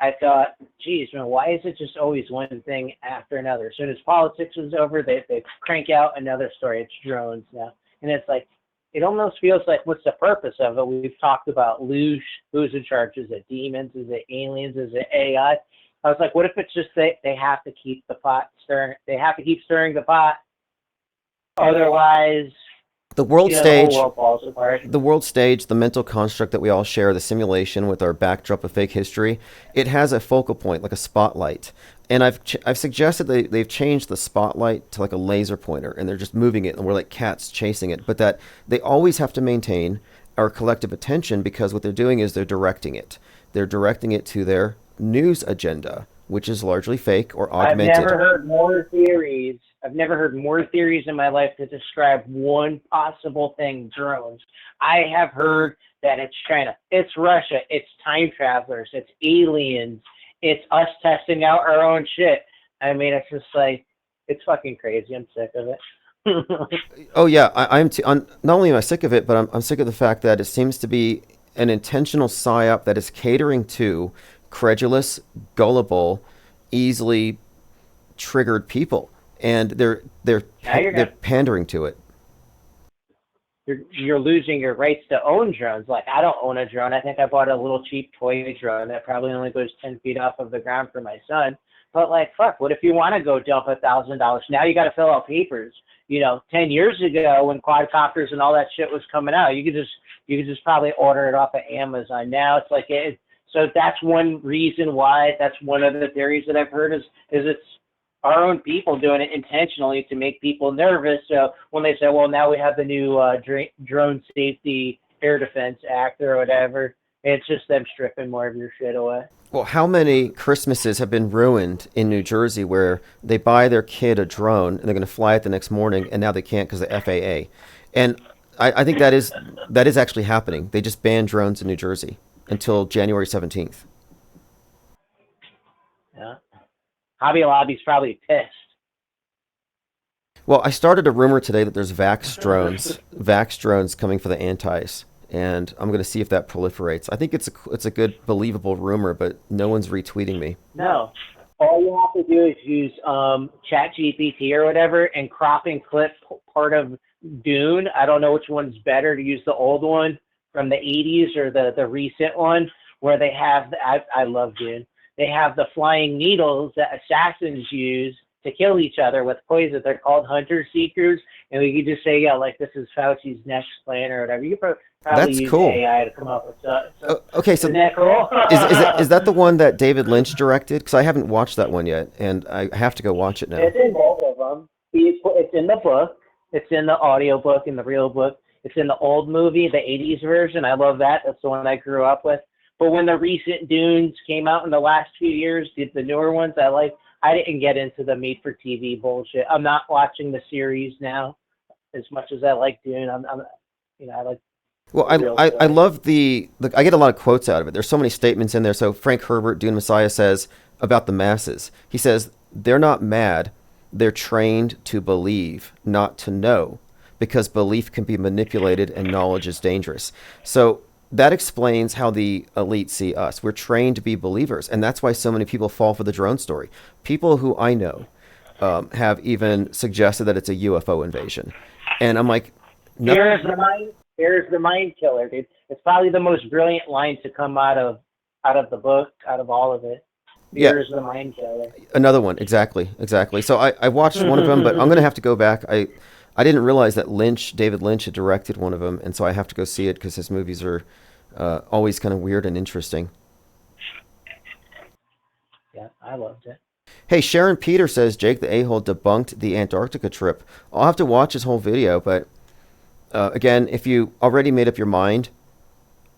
I thought, geez, man, why is it just always one thing after another? As soon as politics is over, they crank out another story. It's drones now. And it's like, it almost feels like, what's the purpose of it? We've talked about Luge, who's in charge? Is it demons? Is it aliens? Is it AI? I was like, what if it's just they have to keep the pot stirring? They have to keep stirring the pot. Otherwise, The world the stage, whole world falls apart. the world stage, the mental construct that we all share, the simulation with our backdrop of fake history, it has a focal point, like a spotlight. And I've suggested they've changed the spotlight to like a laser pointer, and they're just moving it, and we're like cats chasing it. But that they always have to maintain our collective attention, because what they're doing is they're directing it. They're directing it to their news agenda, which is largely fake or augmented. I've never heard more theories. I've never heard more theories in my life to describe one possible thing, drones. I have heard that it's China, it's Russia, it's time travelers, it's aliens, it's us testing out our own shit. I mean, it's just like, it's fucking crazy. I'm sick of it. Oh yeah, not only am I sick of it, but I'm sick of the fact that it seems to be an intentional psyop that is catering to credulous, gullible, easily triggered people, and they're pandering to it. You're losing your rights to own drones. Like, I don't own a drone. I think I bought a little cheap toy drone that probably only goes 10 feet off of the ground for my son. But like, fuck, what if you want to go dump $1,000? Now you got to fill out papers. 10 years ago when quadcopters and all that shit was coming out, you could just probably order it off of Amazon. Now it's like so that's one reason why. That's one of the theories that I've heard is it's our own people doing it intentionally to make people nervous. So when they say, well, now we have the new Drone Safety Air Defense Act or whatever, it's just them stripping more of your shit away. Well, how many Christmases have been ruined in New Jersey where they buy their kid a drone and they're going to fly it the next morning, and now they can't because of the FAA? And I think that is actually happening. They just banned drones in New Jersey until January 17th. Yeah. Hobby Lobby's probably pissed. Well, I started a rumor today that there's Vax drones coming for the antis, and I'm going to see if that proliferates. I think it's a good, believable rumor, but no one's retweeting me. No. All you have to do is use ChatGPT or whatever and crop and clip part of Dune. I don't know which one's better, to use the old one from the 80s or the recent one where they have, I love Dune. They have the flying needles that assassins use to kill each other with poison. They're called hunter seekers, and we could just say, yeah, like this is Fauci's next plan or whatever. You could probably That's use cool. AI to come up with stuff. Okay, so isn't that cool? is that the one that David Lynch directed? Because I haven't watched that one yet, and I have to go watch it now. It's in both of them. It's in the book. It's in the audio book, in the real book. It's in the old movie, the 80s version. I love that. That's the one I grew up with. But when the recent Dunes came out in the last few years, the newer ones, I didn't get into the made-for-TV bullshit. I'm not watching the series now as much as I like Dune. I like. Well, I love I get a lot of quotes out of it. There's so many statements in there. So Frank Herbert, Dune Messiah, says about the masses. He says, they're not mad. They're trained to believe, not to know, because belief can be manipulated and knowledge is dangerous. So that explains how the elite see us. We're trained to be believers, and that's why so many people fall for the drone story. People who I know have even suggested that it's a UFO invasion, and I'm like, no. Here's the mind killer, dude. It's probably the most brilliant line to come out of the book, out of all of it. Here's the mind killer. Another one, exactly. So I watched one of them, but I'm gonna have to go back. I didn't realize that David Lynch had directed one of them, and so I have to go see it because his movies are always kind of weird and interesting. Yeah, I loved it. Hey, Sharon Peter says Jake the A-hole debunked the Antarctica trip. I'll have to watch his whole video, but again, if you already made up your mind,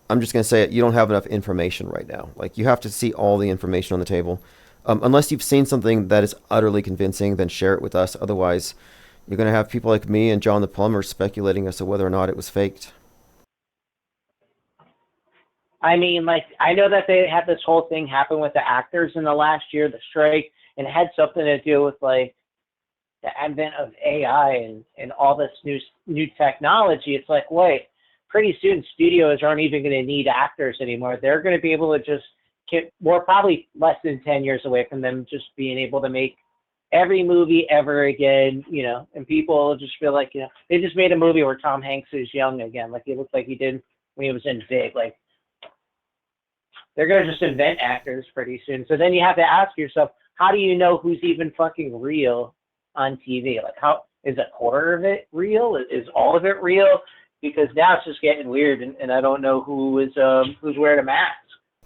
I'm just going to say it, you don't have enough information right now. Like, you have to see all the information on the table. Unless you've seen something that is utterly convincing, then share it with us. Otherwise, you're going to have people like me and John the Plumber speculating as to whether or not it was faked. I mean, like, I know that they had this whole thing happen with the actors in the last year, the strike, and it had something to do with like the advent of AI and all this new technology. It's like, wait, pretty soon studios aren't even going to need actors anymore. They're going to be able to just we're probably less than 10 years away from them just being able to make every movie ever again, and people just feel like, they just made a movie where Tom Hanks is young again, like he looked like he did when he was in Big. Like, they're going to just invent actors pretty soon. So then you have to ask yourself, how do you know who's even fucking real on TV? Like, how is a quarter of it real? Is all of it real? Because now it's just getting weird, and I don't know who's wearing a mask.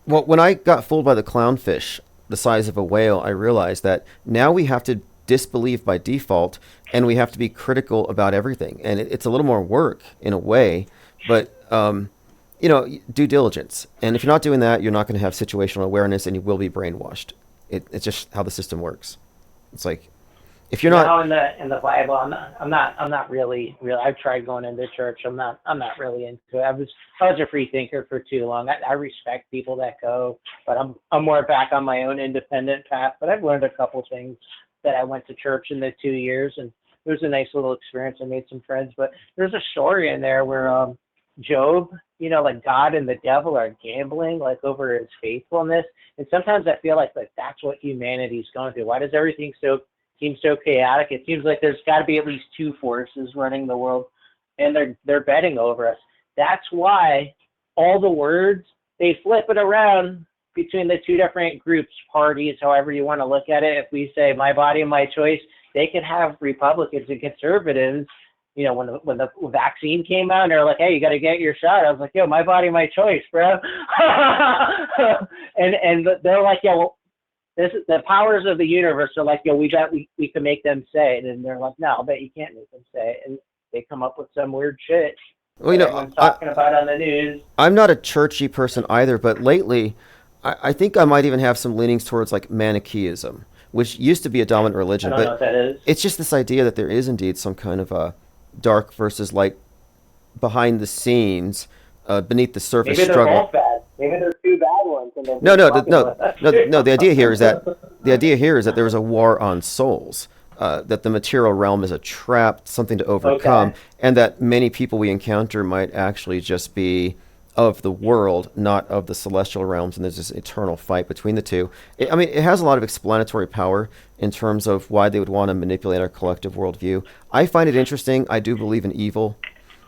Well, when I got fooled by the clownfish the size of a whale, I realized that now we have to disbelieve by default, and we have to be critical about everything. And it's a little more work in a way, but due diligence. And if you're not doing that, you're not going to have situational awareness, and you will be brainwashed. It's just how the system works. It's like, if you're not in the Bible, I'm not really. I've tried going into church. I'm not really into it. I was a free thinker for too long. I respect people that go, but I'm more back on my own independent path. But I've learned a couple things that I went to church in the 2 years, and it was a nice little experience. I made some friends. But there's a story in there where Job, like God and the devil are gambling like over his faithfulness. And sometimes I feel like that's what humanity's going through. Why does everything seems so chaotic? It seems like there's got to be at least two forces running the world, and they're betting over us. That's why all the words, they flip it around between the two different groups, parties, however you want to look at it. If we say my body, my choice, they could have Republicans and conservatives. When the vaccine came out, and they're like, hey, you got to get your shot. I was like, yo, my body, my choice, bro. and they're like, yeah, well, this is the powers of the universe are like, yo, we can make them say it. And they're like, no, I'll bet you can't make them say it. And they come up with some weird shit. Well, everyone's talking about on the news. I'm not a churchy person either, but lately, I think I might even have some leanings towards like Manichaeism, which used to be a dominant religion. I don't know what that is. It's just this idea that there is indeed some kind of a dark versus light behind the scenes, beneath the surface Maybe struggle. They're both bad. Maybe there's two bad ones. And No. The idea here is that there was a war on souls. That the material realm is a trap, something to overcome, and that many people we encounter might actually just be of the world, not of the celestial realms, and there's this eternal fight between the two. It has a lot of explanatory power in terms of why they would want to manipulate our collective worldview. I find it interesting. I do believe in evil,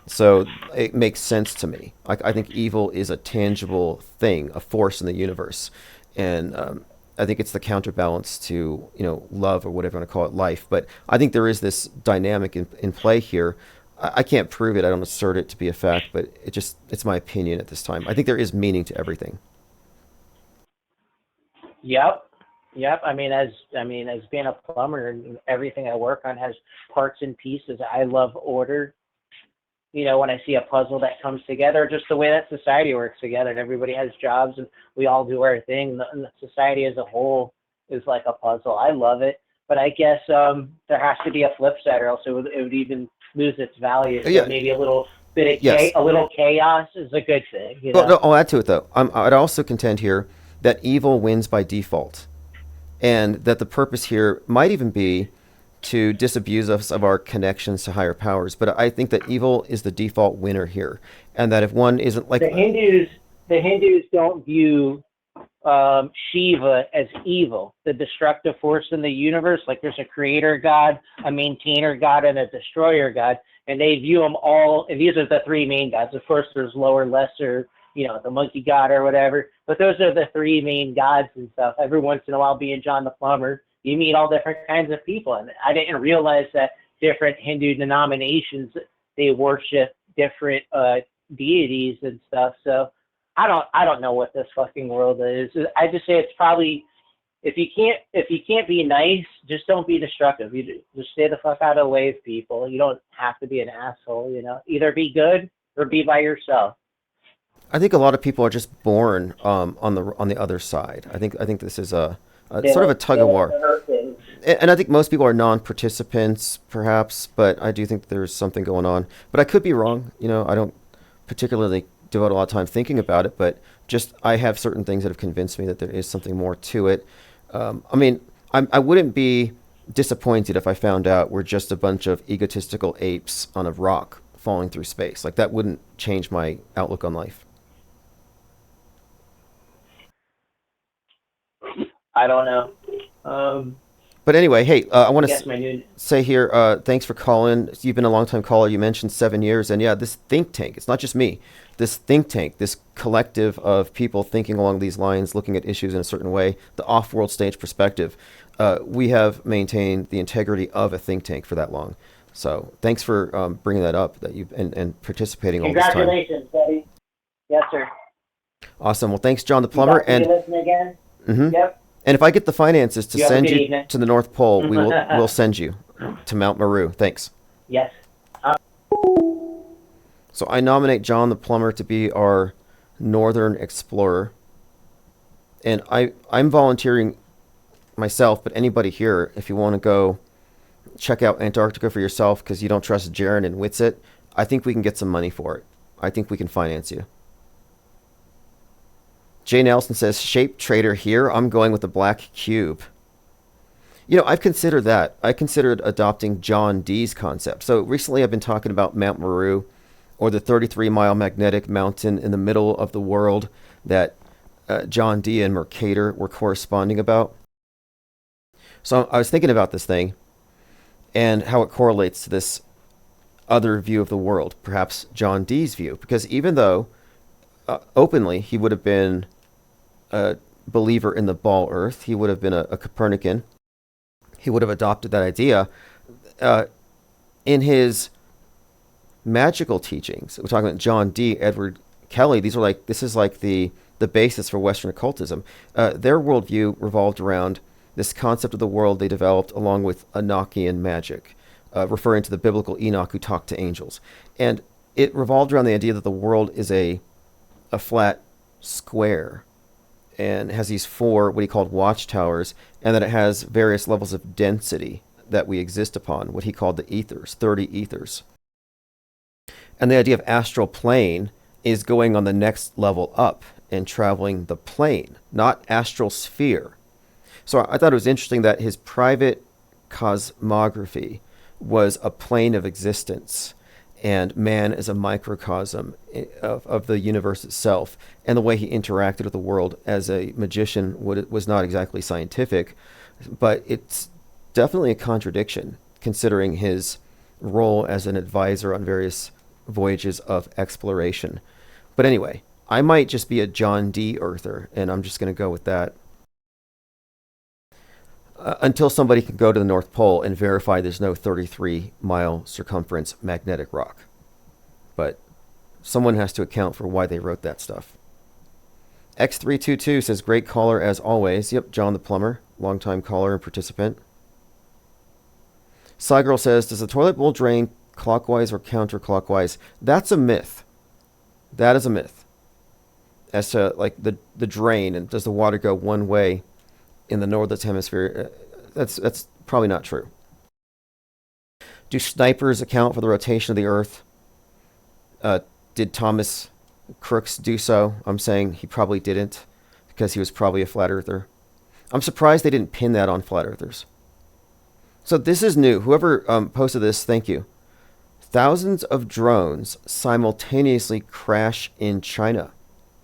so it makes sense to me. I think evil is a tangible thing, a force in the universe, and I think it's the counterbalance to love, or whatever you want to call it, life. But I think there is this dynamic in play here. I can't prove it. I don't assert it to be a fact, but it's my opinion at this time. I think there is meaning to everything. Yep. I mean, as being a plumber, and everything I work on has parts and pieces. I love order. When I see a puzzle that comes together, just the way that society works together, and everybody has jobs, and we all do our thing. And the society as a whole is like a puzzle. I love it, but I guess there has to be a flip side, or else it would even lose its value. So maybe a little bit of a little chaos is a good thing. Well, no, I'll add to it though. I'd also contend here that evil wins by default, and that the purpose here might even be to disabuse us of our connections to higher powers. But I think that evil is the default winner here, and that if one isn't like the Hindus don't view Shiva as evil, the destructive force in the universe. Like, there's a creator god, a maintainer god, and a destroyer god, and they view them all. And these are the three main gods. Of course, there's lower, lesser, the monkey god or whatever. But those are the three main gods and stuff. Every once in a while, being John the Plumber, you meet all different kinds of people. And I didn't realize that different Hindu denominations, they worship different deities and stuff. So I don't know what this fucking world is. I just say it's probably, if you can't be nice, just don't be destructive. You just stay the fuck out of the way of people. You don't have to be an asshole. Either be good or be by yourself. I think a lot of people are just born on the other side. I think this is a sort of a tug of war. And I think most people are non-participants, perhaps, but I do think there's something going on. But I could be wrong. I don't particularly devote a lot of time thinking about it, but just I have certain things that have convinced me that there is something more to it. I mean, I wouldn't be disappointed if I found out we're just a bunch of egotistical apes on a rock falling through space. Like, that wouldn't change my outlook on life. I don't know. But anyway, hey, I want Guess to my new. say here, thanks for calling. You've been a long time caller. You mentioned 7 years. And yeah, this think tank, it's not just me. This think tank, this collective of people thinking along these lines, looking at issues in a certain way, the off-world stage perspective, we have maintained the integrity of a think tank for that long. So thanks for bringing that up that you and participating all this time. Congratulations, buddy. Yes, sir. Awesome. Well, thanks, John the Plumber. You And listen again? mhm. Yep. And if I get the finances to You have a send good you evening. to the North Pole, we'll send you to Mount Meru. Thanks. Yes. So I nominate John the Plumber to be our Northern Explorer. And I'm volunteering myself, but anybody here, if you want to go check out Antarctica for yourself because you don't trust Jaron and Witsit, I think we can get some money for it. I think we can finance you. Jay Nelson says, shape trader here. I'm going with the black cube. You know, I've considered that. I considered adopting John Dee's concept. So recently I've been talking about Mount Meru, or the 33-mile magnetic mountain in the middle of the world that John Dee and Mercator were corresponding about. So I was thinking about this thing and how it correlates to this other view of the world, perhaps John Dee's view. Because even though openly he would have been a believer in the ball Earth, he would have been a Copernican, he would have adopted that idea, in his magical teachings. We're talking about John Dee, Edward Kelly. This is like the basis for Western occultism. Their worldview revolved around this concept of the world they developed along with Enochian magic, referring to the biblical Enoch who talked to angels. And it revolved around the idea that the world is a flat square and has these four, what he called watchtowers, and that it has various levels of density that we exist upon, what he called the ethers, 30 ethers. And the idea of astral plane is going on the next level up and traveling the plane, not astral sphere. So I thought it was interesting that his private cosmography was a plane of existence, and man is a microcosm of the universe itself. And the way he interacted with the world as a magician was not exactly scientific, but it's definitely a contradiction considering his role as an advisor on various voyages of exploration. But anyway, I might just be a John Dee earther, and I'm just going to go with that. Until somebody can go to the North Pole and verify there's no 33-mile circumference magnetic rock. But someone has to account for why they wrote that stuff. X322 says, great caller as always. Yep, John the Plumber, longtime caller and participant. Cygirl says, does the toilet bowl drain clockwise or counterclockwise? That's a myth. That is a myth. As to like the drain, and does the water go one way in the northern hemisphere? That's probably not true. Do snipers account for the rotation of the Earth? Did Thomas Crooks do so? I'm saying he probably didn't, because he was probably a flat earther. I'm surprised they didn't pin that on flat earthers. So this is new. Whoever posted this, thank you. Thousands of drones simultaneously crash in China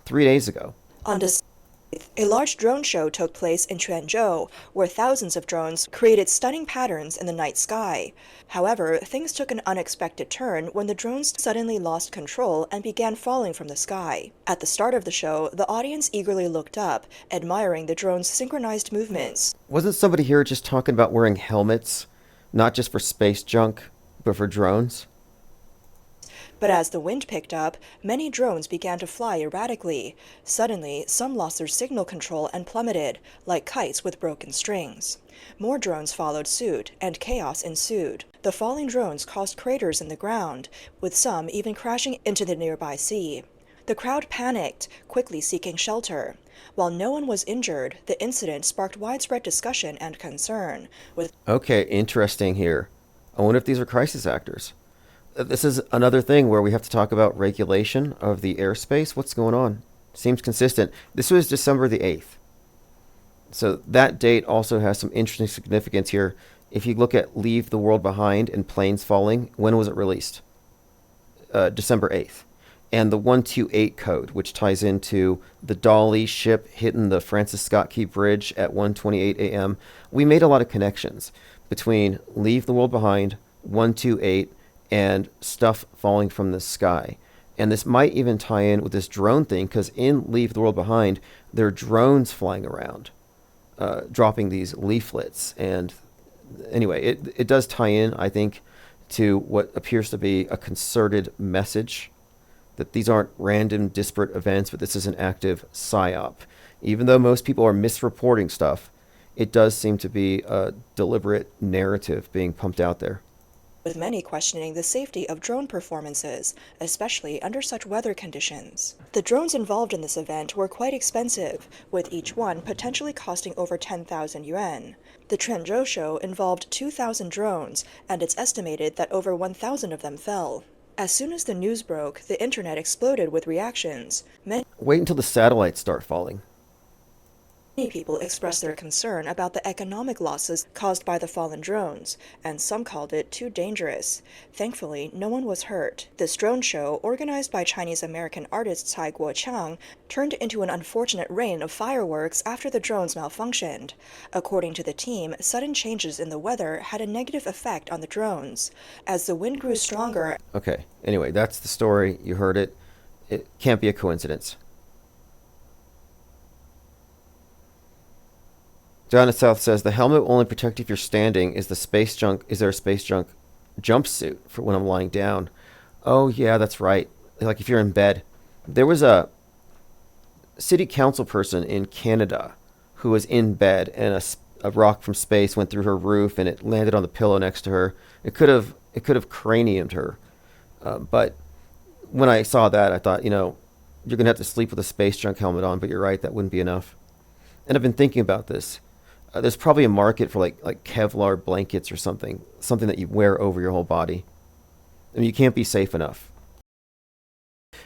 3 days ago. On December 8th, a large drone show took place in Quanzhou, where thousands of drones created stunning patterns in the night sky. However, things took an unexpected turn when the drones suddenly lost control and began falling from the sky. At the start of the show, the audience eagerly looked up, admiring the drones' synchronized movements. Wasn't somebody here just talking about wearing helmets, not just for space junk, but for drones? But as the wind picked up, many drones began to fly erratically. Suddenly, some lost their signal control and plummeted, like kites with broken strings. More drones followed suit, and chaos ensued. The falling drones caused craters in the ground, with some even crashing into the nearby sea. The crowd panicked, quickly seeking shelter. While no one was injured, the incident sparked widespread discussion and concern. Okay, interesting here. I wonder if these are crisis actors. this is another thing where we have to talk about regulation of the airspace. What's going on? Seems consistent. This was December the 8th. So that date also has some interesting significance here. If you look at Leave the World Behind and Planes Falling, when was it released? December 8th. And the 128 code, which ties into the Dolly ship hitting the Francis Scott Key Bridge at 1:28 a.m. We made a lot of connections between Leave the World Behind, 128, and stuff falling from the sky. And this might even tie in with this drone thing, because in Leave the World Behind, there are drones flying around, dropping these leaflets. And anyway, it does tie in, I think, to what appears to be a concerted message, that these aren't random, disparate events, but this is an active psyop. Even though most people are misreporting stuff, it does seem to be a deliberate narrative being pumped out there. With many questioning the safety of drone performances, especially under such weather conditions. The drones involved in this event were quite expensive, with each one potentially costing over 10,000 yuan. The Quanzhou show involved 2,000 drones, and it's estimated that over 1,000 of them fell. As soon as the news broke, the internet exploded with reactions. Wait until the satellites start falling. Many people expressed their concern about the economic losses caused by the fallen drones, and some called it too dangerous. Thankfully, no one was hurt. This drone show, organized by Chinese-American artist Cai Guoqiang, turned into an unfortunate rain of fireworks after the drones malfunctioned. According to the team, sudden changes in the weather had a negative effect on the drones. As the wind grew stronger... Okay, anyway, that's the story. You heard it. It can't be a coincidence. Donna South says the helmet will only protect if you're standing. Is there a space junk jumpsuit for when I'm lying down? Oh yeah, that's right. Like if you're in bed. There was a city council person in Canada who was in bed, and a rock from space went through her roof and it landed on the pillow next to her. It could have craniumed her. But when I saw that, I thought, you're gonna have to sleep with a space junk helmet on. But you're right, that wouldn't be enough. And I've been thinking about this. There's probably a market for like Kevlar blankets or something that you wear over your whole body. I mean, you can't be safe enough.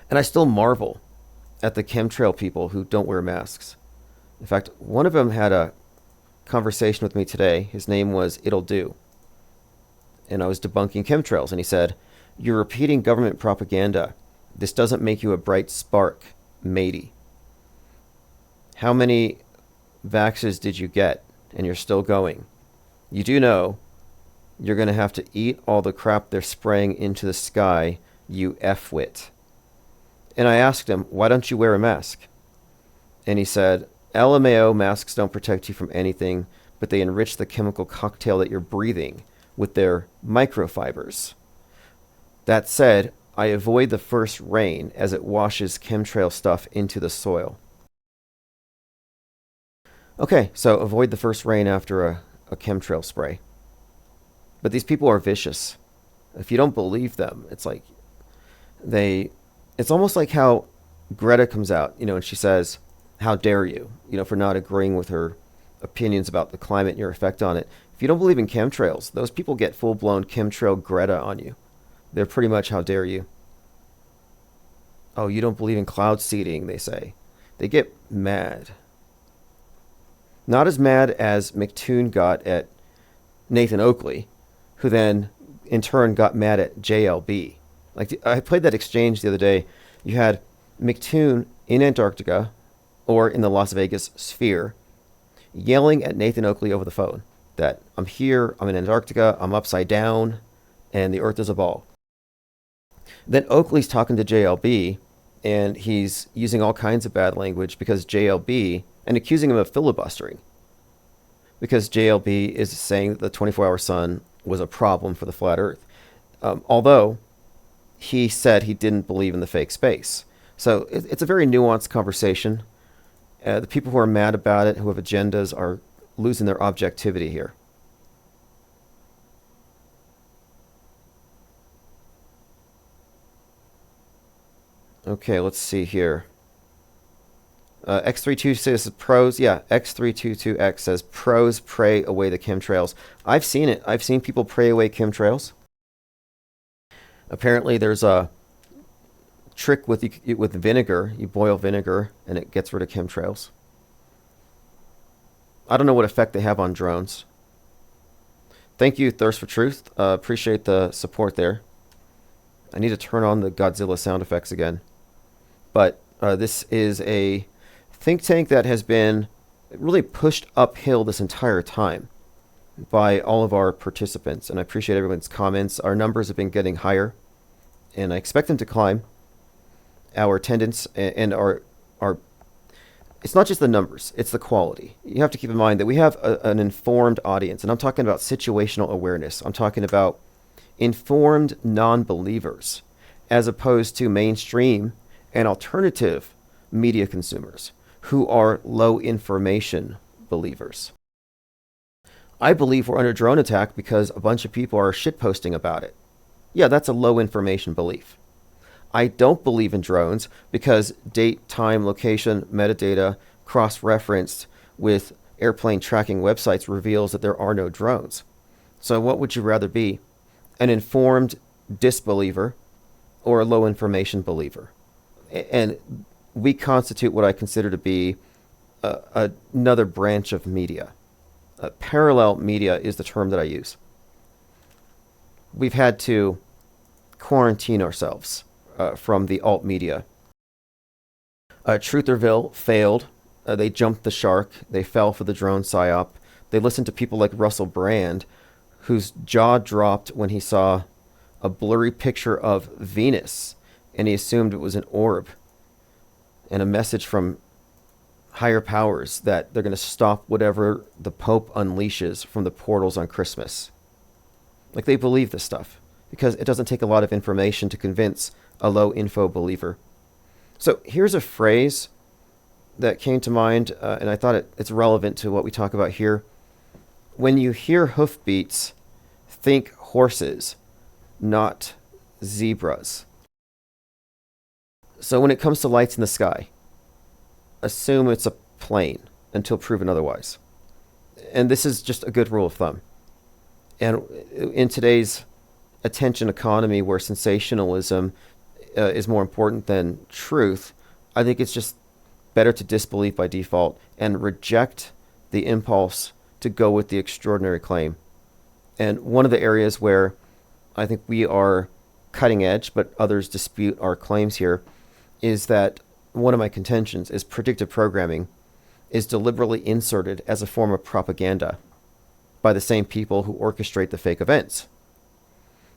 And I still marvel at the chemtrail people who don't wear masks. In fact, one of them had a conversation with me today. His name was It'll Do. And I was debunking chemtrails, and he said, "You're repeating government propaganda. This doesn't make you a bright spark, matey. How many vaxes did you get? And you're still going. You do know you're going to have to eat all the crap they're spraying into the sky, you F-wit." And I asked him, why don't you wear a mask? And he said, LMAO, masks don't protect you from anything, but they enrich the chemical cocktail that you're breathing with their microfibers. That said, I avoid the first rain as it washes chemtrail stuff into the soil. Okay, so avoid the first rain after a chemtrail spray. But these people are vicious. If you don't believe them, it's like it's almost like how Greta comes out, and she says, how dare you, for not agreeing with her opinions about the climate and your effect on it. If you don't believe in chemtrails, those people get full-blown chemtrail Greta on you. They're pretty much, how dare you. Oh, you don't believe in cloud seeding, they say. They get mad. Not as mad as McToon got at Nathan Oakley, who then, in turn, got mad at JLB. Like, I played that exchange the other day. You had McToon in Antarctica, or in the Las Vegas sphere, yelling at Nathan Oakley over the phone that I'm here, I'm in Antarctica, I'm upside down, and the Earth is a ball. Then Oakley's talking to JLB, and he's using all kinds of bad language because JLB, and accusing him of filibustering, because JLB is saying that the 24-hour sun was a problem for the flat Earth, although he said he didn't believe in the fake space. So it's a very nuanced conversation. The people who are mad about it, who have agendas, are losing their objectivity here. Okay, let's see here. X32 says pros. Yeah, X322X says pros pray away the chemtrails. I've seen it. I've seen people pray away chemtrails. Apparently, there's a trick with vinegar. You boil vinegar, and it gets rid of chemtrails. I don't know what effect they have on drones. Thank you, Thirst for Truth. Appreciate the support there. I need to turn on the Godzilla sound effects again. But this is a think tank that has been really pushed uphill this entire time by all of our participants. And I appreciate everyone's comments. Our numbers have been getting higher, and I expect them to climb. Our attendance and our it's not just the numbers, it's the quality. You have to keep in mind that we have an informed audience, and I'm talking about situational awareness. I'm talking about informed non-believers as opposed to mainstream and alternative media consumers who are low information believers. I believe we're under drone attack because a bunch of people are shitposting about it. Yeah, that's a low information belief. I don't believe in drones because date, time, location, metadata cross-referenced with airplane tracking websites reveals that there are no drones. So what would you rather be? An informed disbeliever or a low information believer? And we constitute what I consider to be another branch of media. Parallel media is the term that I use. We've had to quarantine ourselves from the alt media. Trutherville failed. They jumped the shark. They fell for the drone psyop. They listened to people like Russell Brand, whose jaw dropped when he saw a blurry picture of Venus, and he assumed it was an orb and a message from higher powers that they're going to stop whatever the Pope unleashes from the portals on Christmas. Like, they believe this stuff because it doesn't take a lot of information to convince a low info believer. So here's a phrase that came to mind, and I thought it's relevant to what we talk about here. When you hear hoofbeats, think horses, not zebras. So when it comes to lights in the sky, assume it's a plane until proven otherwise. And this is just a good rule of thumb. And in today's attention economy where sensationalism is more important than truth, I think it's just better to disbelieve by default and reject the impulse to go with the extraordinary claim. And one of the areas where I think we are cutting edge, but others dispute our claims here, is that one of my contentions is predictive programming is deliberately inserted as a form of propaganda by the same people who orchestrate the fake events.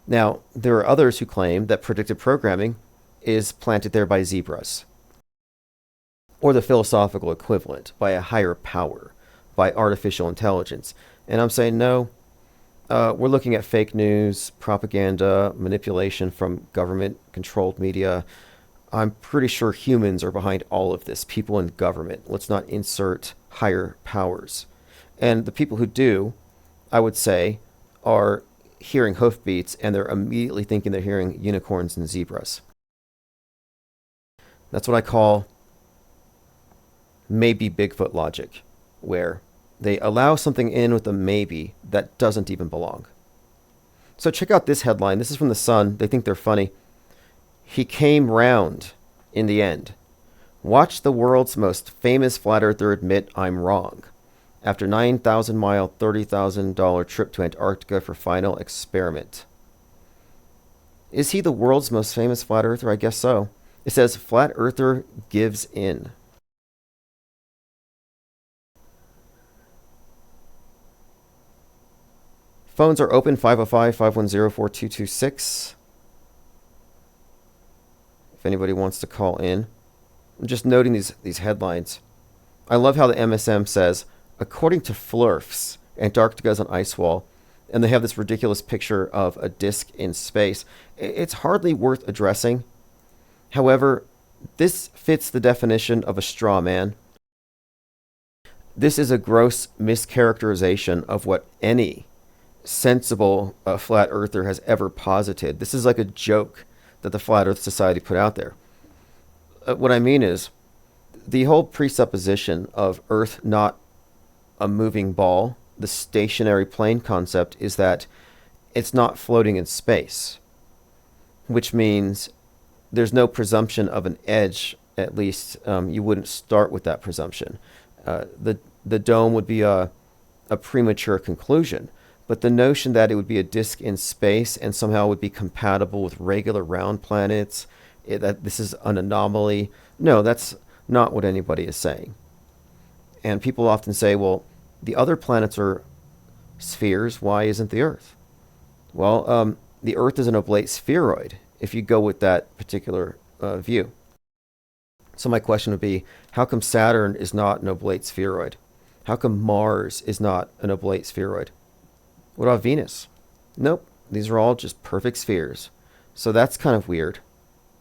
Now, there are others who claim that predictive programming is planted there by zebras, or the philosophical equivalent, by a higher power, by artificial intelligence. And I'm saying, no, we're looking at fake news, propaganda, manipulation from government-controlled media. I'm pretty sure humans are behind all of this, people in government. Let's not insert higher powers. And the people who do, I would say, are hearing hoofbeats, and they're immediately thinking they're hearing unicorns and zebras. That's what I call maybe Bigfoot logic, where they allow something in with a maybe that doesn't even belong. So check out this headline. This is from The Sun. They think they're funny. He came round in the end. Watch the world's most famous flat earther admit I'm wrong after 9,000-mile, $30,000 trip to Antarctica for final experiment. Is he the world's most famous flat earther? I guess so. It says flat earther gives in. Phones are open, 505-510-4226. If anybody wants to call in. I'm just noting these headlines. I love how the MSM says, according to Flurfs, Antarctica is an ice wall, and they have this ridiculous picture of a disk in space. It's hardly worth addressing. However, this fits the definition of a straw man. This is a gross mischaracterization of what any sensible flat earther has ever posited. This is like a joke that the Flat Earth Society put out there. What I mean is, the whole presupposition of Earth not a moving ball, the stationary plane concept, is that it's not floating in space. which means there's no presumption of an edge. At least you wouldn't start with that presumption. The dome would be a premature conclusion. But the notion that it would be a disk in space and somehow would be compatible with regular round planets, that this is an anomaly, no, that's not what anybody is saying. And people often say, well, the other planets are spheres, why isn't the Earth? Well, the Earth is an oblate spheroid, if you go with that particular view. So my question would be, how come Saturn is not an oblate spheroid? How come Mars is not an oblate spheroid? What about Venus? Nope, these are all just perfect spheres. So that's kind of weird.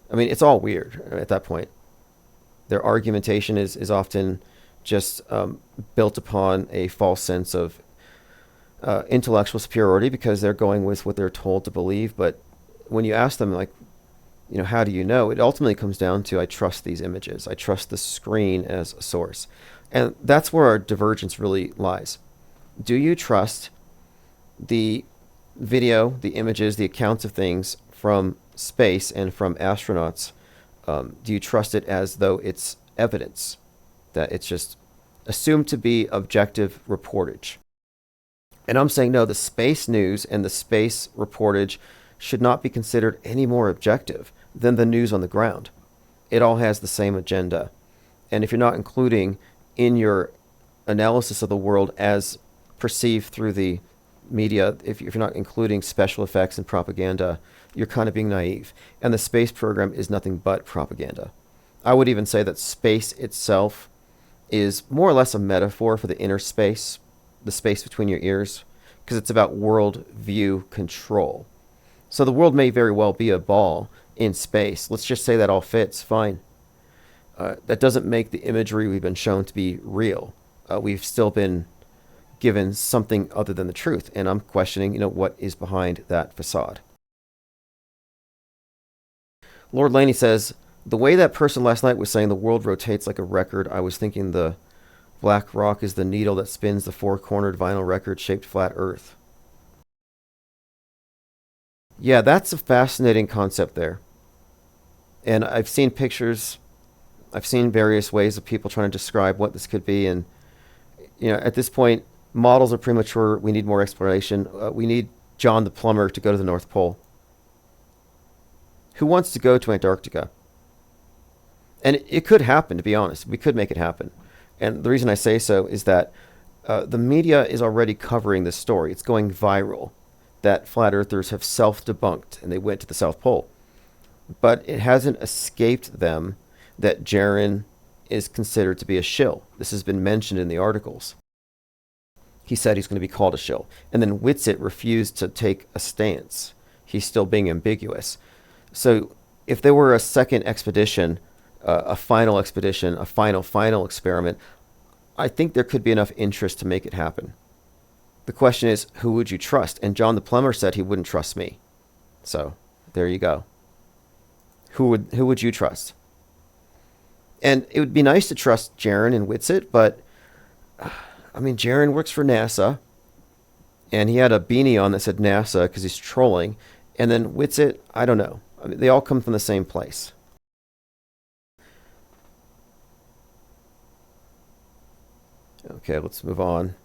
I mean, it's all weird at that point. Their argumentation is often just built upon a false sense of intellectual superiority because they're going with what they're told to believe. But when you ask them, like, you know, how do you know? It ultimately comes down to, I trust these images. I trust the screen as a source. And that's where our divergence really lies. Do you trust the video, the images, the accounts of things from space and from astronauts? Do you trust it as though it's evidence, that it's just assumed to be objective reportage? And I'm saying no, the space news and the space reportage should not be considered any more objective than the news on the ground. It all has the same agenda. And if you're not including in your analysis of the world as perceived through the media, if you're not including special effects and propaganda, you're kind of being naive. And the space program is nothing but propaganda. I would even say that space itself is more or less a metaphor for the inner space, the space between your ears, because it's about world view control. So the world may very well be a ball in space. Let's just say that all fits, fine. That doesn't make the imagery we've been shown to be real. We've still been given something other than the truth, and I'm questioning, what is behind that facade. Lord Laney says, the way that person last night was saying the world rotates like a record, I was thinking the black rock is the needle that spins the four-cornered vinyl record-shaped flat earth. Yeah, that's a fascinating concept there. And I've seen pictures, I've seen various ways of people trying to describe what this could be, and at this point, models are premature. We need more exploration. We need John the plumber to go to the North Pole. Who wants to go to Antarctica? And it could happen, to be honest. We could make it happen. And the reason I say so is that the media is already covering this story. It's going viral that flat earthers have self-debunked and they went to the South Pole. But it hasn't escaped them that Jaron is considered to be a shill. This has been mentioned in the articles. He said he's going to be called a shill. And then Whitsitt refused to take a stance. He's still being ambiguous. So if there were a second expedition, a final expedition, a final experiment, I think there could be enough interest to make it happen. The question is, who would you trust? And John the plumber said he wouldn't trust me. So there you go. Who would you trust? And it would be nice to trust Jaron and Whitsitt, but Jaron works for NASA, and he had a beanie on that said NASA because he's trolling. And then Whitsitt, I don't know. They all come from the same place. Okay, let's move on.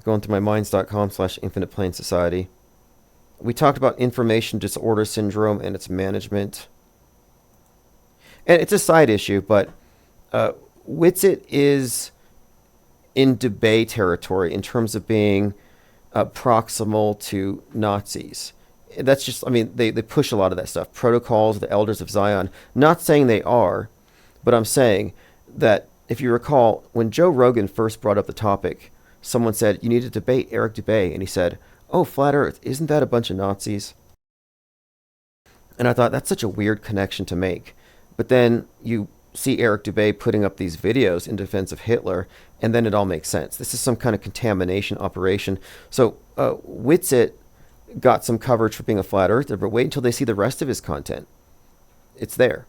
Going through my minds.com/Infinite Plane Society. We talked about information disorder syndrome and its management. And it's a side issue, but Whitsitt is in debate territory in terms of being proximal to Nazis. That's just, they push a lot of that stuff. Protocols, the Elders of Zion. Not saying they are, but I'm saying that if you recall, when Joe Rogan first brought up the topic, someone said, you need to debate Eric Dubay. And he said, oh, Flat Earth, isn't that a bunch of Nazis? And I thought, that's such a weird connection to make. But then you see Eric Dubay putting up these videos in defense of Hitler, and then it all makes sense. This is some kind of contamination operation. So Whitsitt got some coverage for being a flat earther, but wait until they see the rest of his content. It's there.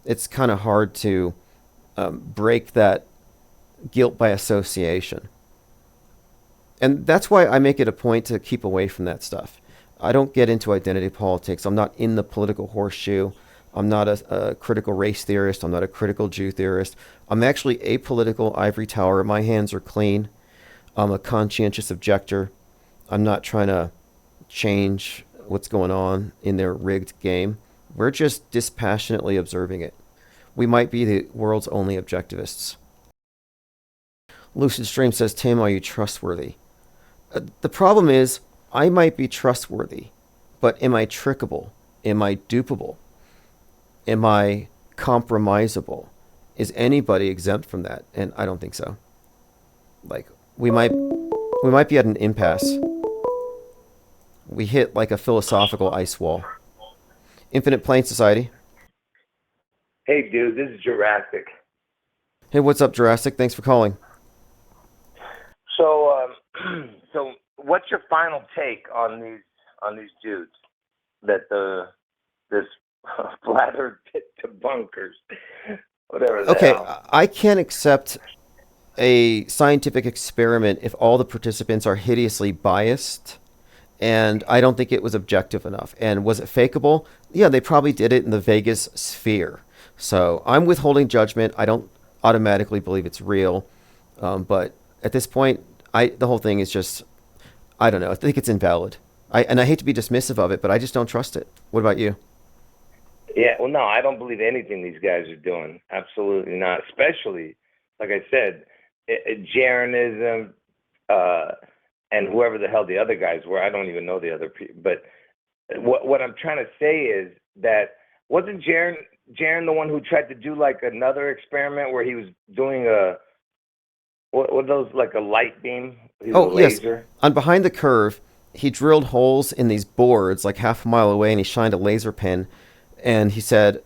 It's kind of hard to break that guilt by association. And that's why I make it a point to keep away from that stuff. I don't get into identity politics. I'm not in the political horseshoe. I'm not a critical race theorist. I'm not a critical Jew theorist. I'm actually apolitical ivory tower. My hands are clean. I'm a conscientious objector. I'm not trying to change what's going on in their rigged game. We're just dispassionately observing it. We might be the world's only objectivists. Lucid Stream says, Tim, are you trustworthy? The problem is, I might be trustworthy, but am I trickable? Am I dupable? Am I compromisable? Is anybody exempt from that? And I don't think so. Like, we might be at an impasse. We hit like a philosophical ice wall. Infinite Plane Society. Hey, dude, this is Jurassic. Hey, what's up, Jurassic? Thanks for calling. So, so what's your final take on these dudes that this flat Earth debunkers, whatever they Okay, are? I can't accept a scientific experiment if all the participants are hideously biased, and I don't think it was objective enough. And was it fakeable? Yeah, they probably did it in the Vegas sphere. So I'm withholding judgment. I don't automatically believe it's real, but at this point, the whole thing is just, I don't know. I think it's invalid. I hate to be dismissive of it, but I just don't trust it. What about you? Yeah, well, no, I don't believe anything these guys are doing. Absolutely not. Especially, like I said, Jaronism, and whoever the hell the other guys were. I don't even know the other people. But what I'm trying to say is that wasn't Jaron the one who tried to do like another experiment where he was doing what were those, like a light beam? Oh, yes. Laser? On Behind the Curve, he drilled holes in these boards like half a mile away, and he shined a laser pen, and he said,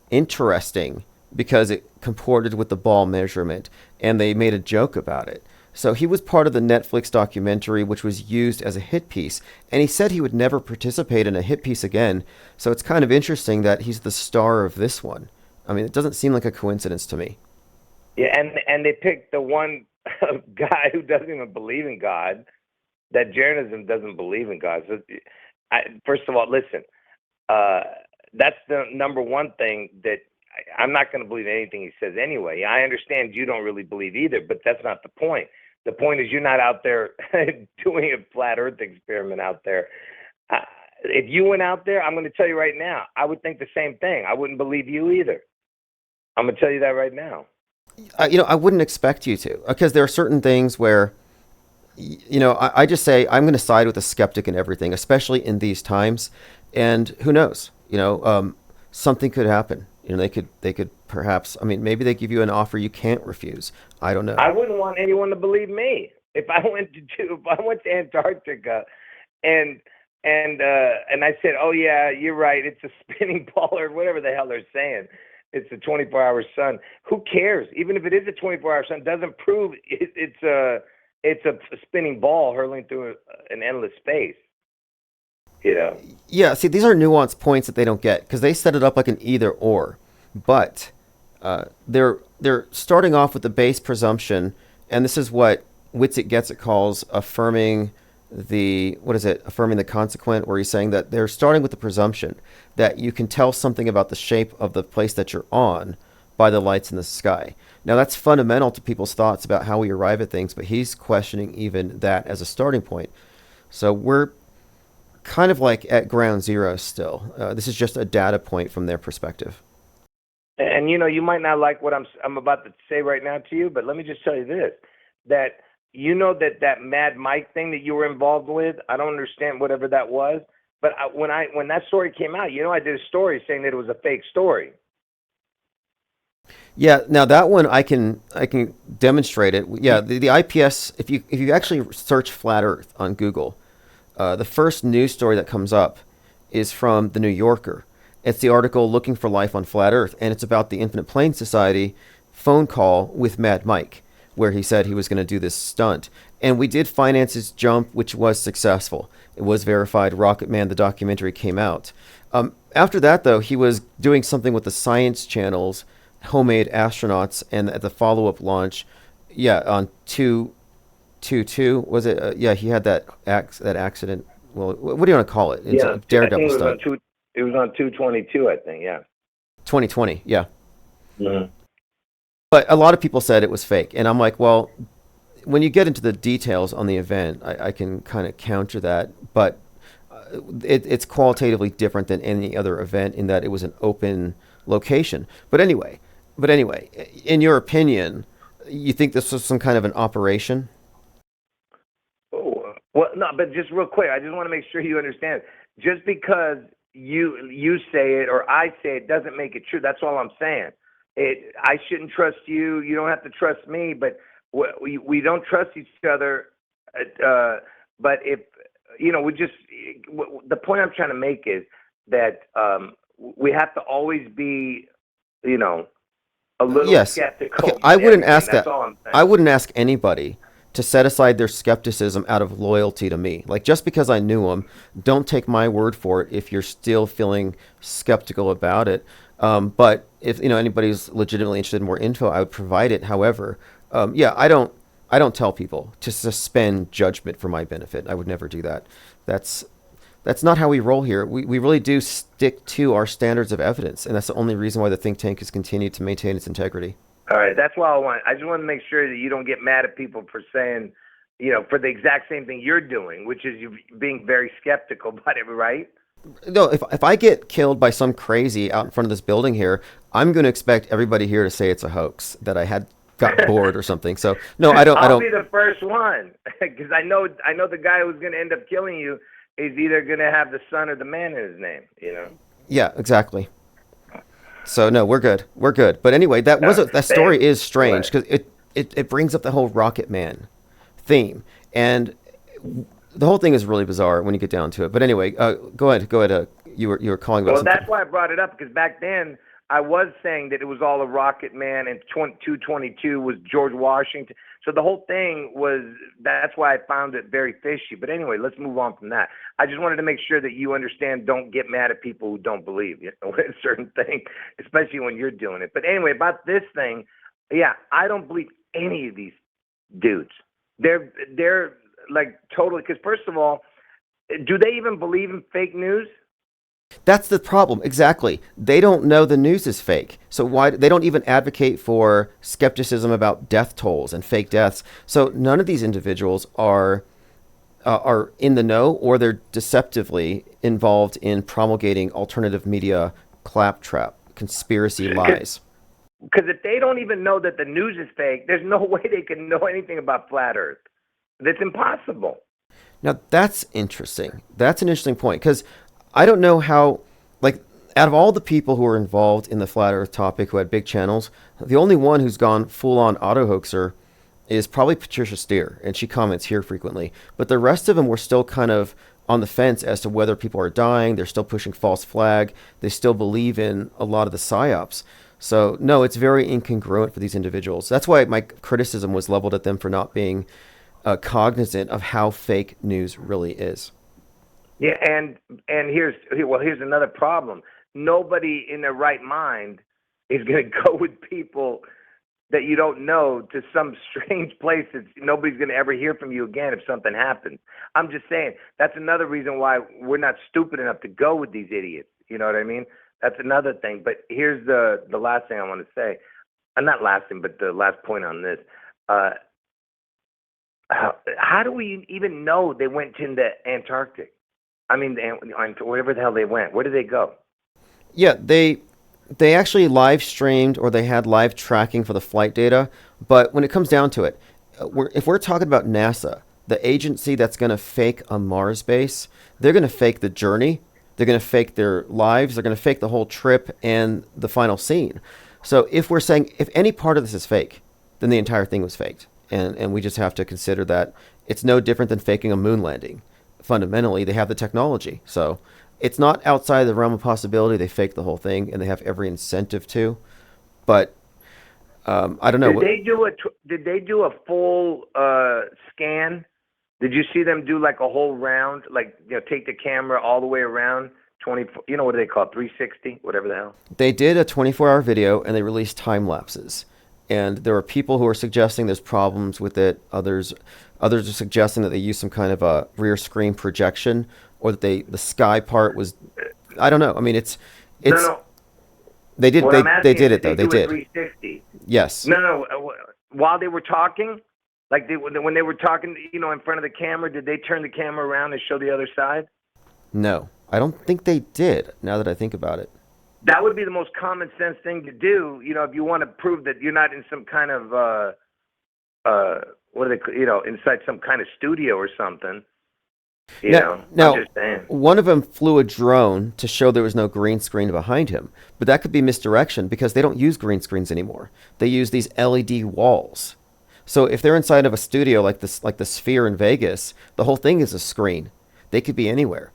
interesting, because it comported with the ball measurement, and they made a joke about it. So he was part of the Netflix documentary, which was used as a hit piece, and he said he would never participate in a hit piece again. So it's kind of interesting that he's the star of this one. I mean, it doesn't seem like a coincidence to me. Yeah, and they picked the one guy who doesn't even believe in God. That Jaronism doesn't believe in God. So, first of all, listen, that's the number one thing that I'm not going to believe anything he says anyway. I understand you don't really believe either, but that's not the point. The point is you're not out there doing a flat Earth experiment out there. If you went out there, I'm going to tell you right now, I would think the same thing. I wouldn't believe you either. I'm going to tell you that right now. I wouldn't expect you to, because there are certain things where, I just say I'm going to side with the skeptic and everything, especially in these times. And who knows? Something could happen. They could perhaps. I mean, maybe they give you an offer you can't refuse. I don't know. I wouldn't want anyone to believe me if I went to Antarctica, and I said, oh yeah, you're right. It's a spinning ball or whatever the hell they're saying. It's a 24-hour sun. Who cares? Even if it is a 24-hour sun, doesn't prove it's a spinning ball hurling through an endless space. Yeah, see, these are nuanced points that they don't get, because they set it up like an either or. But they're starting off with the base presumption, and this is what Witsit Gets It calls affirming the consequent, where he's saying that they're starting with the presumption that you can tell something about the shape of the place that you're on by the lights in the sky. Now, that's fundamental to people's thoughts about how we arrive at things, but he's questioning even that as a starting point. So we're kind of like at ground zero still. This is just a data point from their perspective. And you might not like what I'm about to say right now to you, but let me just tell you this: that that Mad Mike thing that you were involved with. I don't understand whatever that was, but when that story came out, I did a story saying that it was a fake story. Yeah, now that one I can demonstrate it. Yeah, the IPS. If you actually search flat Earth on Google, the first news story that comes up is from the New Yorker. It's the article "Looking for Life on Flat Earth," and it's about the Infinite Plane Society phone call with Mad Mike, where he said he was going to do this stunt. And we did finance his jump, which was successful. It was verified. Rocket Man, the documentary, came out. After that, though, he was doing something with the Science Channel's homemade astronauts, and at the follow-up launch, on 222, was it? He had that accident well, what do you want to call it? It's Yeah, a I think daredevil stunt. it was on 222, I think. Yeah. 2020, yeah. Mhm. But a lot of people said it was fake, and I'm like, well, when you get into the details on the event, I can kind of counter that, but it's qualitatively different than any other event in that it was an open location. But anyway, in your opinion, you think this was some kind of an operation? Oh, well, no, but just real quick, I just want to make sure you understand. Just because you say it or I say it doesn't make it true. That's all I'm saying. I shouldn't trust you. You don't have to trust me. But we don't trust each other. But if we just the point I'm trying to make is that we have to always be, a little Yes. skeptical. Okay, I wouldn't ask That's that. all I'm saying. I wouldn't ask anybody to set aside their skepticism out of loyalty to me. Like, just because I knew him, don't take my word for it if you're still feeling skeptical about it. But if anybody's legitimately interested in more info, I would provide it. However, yeah, I don't tell people to suspend judgment for my benefit. I would never do that. That's not how we roll here. We really do stick to our standards of evidence, and that's the only reason why the think tank has continued to maintain its integrity. All right, that's what I want. I just want to make sure that you don't get mad at people for saying, for the exact same thing you're doing, which is you being very skeptical about it, right? No, if I get killed by some crazy out in front of this building here, I'm going to expect everybody here to say it's a hoax, that I got bored or something. So no, I don't. I'll be the first one because I know the guy who's going to end up killing you is either going to have the son or the man in his name. Yeah, exactly. So no, we're good. We're good. But anyway, that story is strange because it brings up the whole Rocket Man theme, and the whole thing is really bizarre when you get down to it. But anyway, go ahead. You were calling about Well, something. that's why I brought it up because back then I was saying that it was all a Rocket Man and 222 was George Washington. So the whole thing that's why I found it very fishy. But anyway, let's move on from that. I just wanted to make sure that you understand, don't get mad at people who don't believe a certain thing, especially when you're doing it. But anyway, about this thing, yeah, I don't believe any of these dudes. They're like totally, because first of all, do they even believe in fake news? That's the problem. Exactly. They don't know the news is fake. So why they don't even advocate for skepticism about death tolls and fake deaths. So none of these individuals are in the know, or they're deceptively involved in promulgating alternative media claptrap conspiracy lies. Because if they don't even know that the news is fake, there's no way they can know anything about flat Earth. That's impossible. Now that's interesting. That's an interesting point because I don't know how, like, out of all the people who are involved in the flat Earth topic who had big channels, the only one who's gone full-on auto-hoaxer is probably Patricia Steer, and she comments here frequently. But the rest of them were still kind of on the fence as to whether people are dying. They're still pushing false flag. They still believe in a lot of the psyops. So, no, it's very incongruent for these individuals. That's why my criticism was leveled at them for not being cognizant of how fake news really is. Yeah, and here's another problem. Nobody in their right mind is going to go with people that you don't know to some strange place that nobody's going to ever hear from you again if something happens. I'm just saying that's another reason why we're not stupid enough to go with these idiots. You know what I mean? That's another thing. But here's the last thing I want to say. Not last thing, but the last point on this. How do we even know they went into Antarctic? I mean, wherever the hell they went. Where did they go? Yeah, they actually live streamed, or they had live tracking for the flight data. But when it comes down to it, if we're talking about NASA, the agency that's going to fake a Mars base, they're going to fake the journey. They're going to fake their lives. They're going to fake the whole trip and the final scene. So if we're saying if any part of this is fake, then the entire thing was faked. And we just have to consider that it's no different than faking a moon landing. Fundamentally, they have the technology. So it's not outside the realm of possibility they fake the whole thing, and they have every incentive to. But I don't know. Did they do a full scan? Did you see them do like a whole round, like take the camera all the way around 24? What do they call it, 360, whatever the hell? They did a 24-hour video, and they released time lapses. And there are people who are suggesting there's problems with it. Others are suggesting that they use some kind of a rear screen projection. or that the sky part was. I don't know. I mean, it's No. they did What they I'm asking did is, it did though. they They do a did. 360? Yes. No. While they were talking, like when they were talking, in front of the camera, did they turn the camera around and show the other side? No, I don't think they did. Now that I think about it. That would be the most common sense thing to do. If you want to prove that you're not in some kind of what are they, inside some kind of studio or something. Now, I'm just saying. one of them flew a drone to show there was no green screen behind him, but that could be misdirection because they don't use green screens anymore. They use these LED walls. So if they're inside of a studio like the Sphere in Vegas, the whole thing is a screen. They could be anywhere,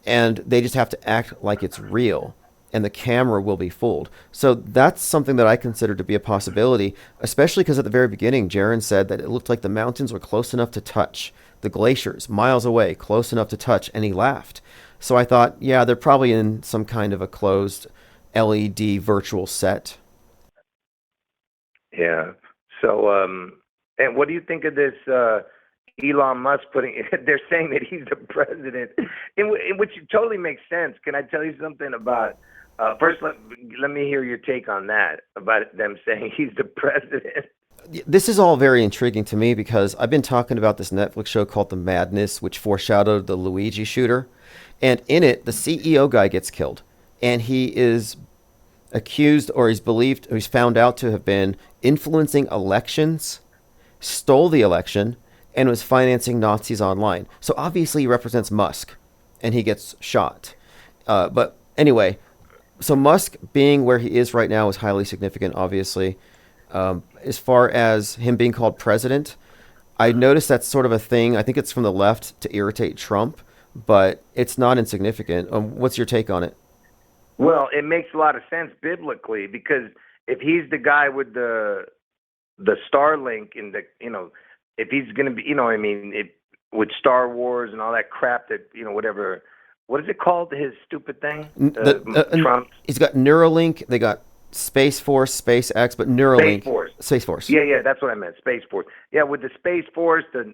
and they just have to act like it's real, and the camera will be fooled. So that's something that I consider to be a possibility, especially because at the very beginning, Jaron said that it looked like the mountains were close enough to touch, the glaciers miles away, close enough to touch, and he laughed. So I thought, yeah, they're probably in some kind of a closed LED virtual set. Yeah. So, and what do you think of this Elon Musk putting? They're saying that he's the president, which totally makes sense. Can I tell you something about? First, let me hear your take on that about them saying he's the president. This is all very intriguing to me because I've been talking about this Netflix show called The Madness, which foreshadowed the Luigi shooter. And in it, the CEO guy gets killed. And he is accused, or he's found out to have been influencing elections, stole the election, and was financing Nazis online. So obviously he represents Musk, and he gets shot. But anyway, so Musk being where he is right now is highly significant, obviously. As far as him being called president, I noticed that's sort of a thing. I think it's from the left to irritate Trump, but it's not insignificant. What's your take on it? Well, it makes a lot of sense biblically because if he's the guy with the Starlink and if he's going to be, with Star Wars and all that crap that whatever, what is it called? His stupid thing. Trump. He's got Neuralink. They got Space Force, SpaceX, but Neuralink. Space Force. Yeah, that's what I meant. Space Force. Yeah, with the Space Force, not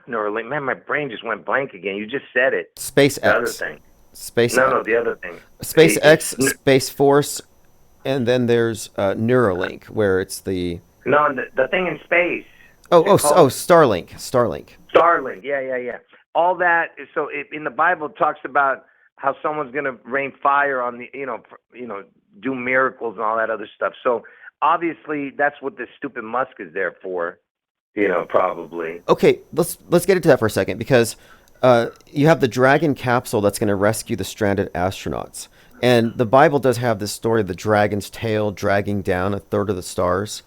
Neuralink. Man, my brain just went blank again. You just said it. SpaceX. The other thing. No, the other thing. SpaceX, Space Force, and then there's Neuralink, where it's the the thing in space. Starlink. Starlink. Yeah. All that is so. In the Bible, it talks about how someone's going to rain fire on the, do miracles and all that other stuff. So obviously that's what this stupid Musk is there for, probably. Okay, let's get into that for a second because you have the Dragon capsule that's going to rescue the stranded astronauts. And the Bible does have this story of the dragon's tail dragging down a third of the stars.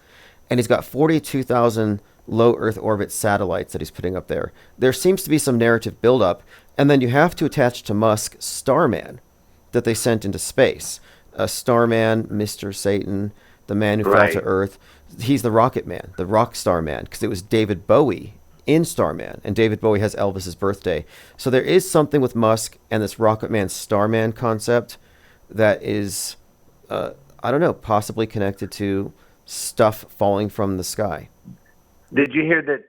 And he's got 42,000 low Earth orbit satellites that he's putting up there. There seems to be some narrative buildup. And then you have to attach to Musk Starman that they sent into space. Starman, Mr. Satan, the man who fell to Earth. He's the Rocket Man, the Rock Star Man, because it was David Bowie in Starman. And David Bowie has Elvis's birthday. So there is something with Musk and this Rocket Man Starman concept that is, I don't know, possibly connected to stuff falling from the sky. Did you hear that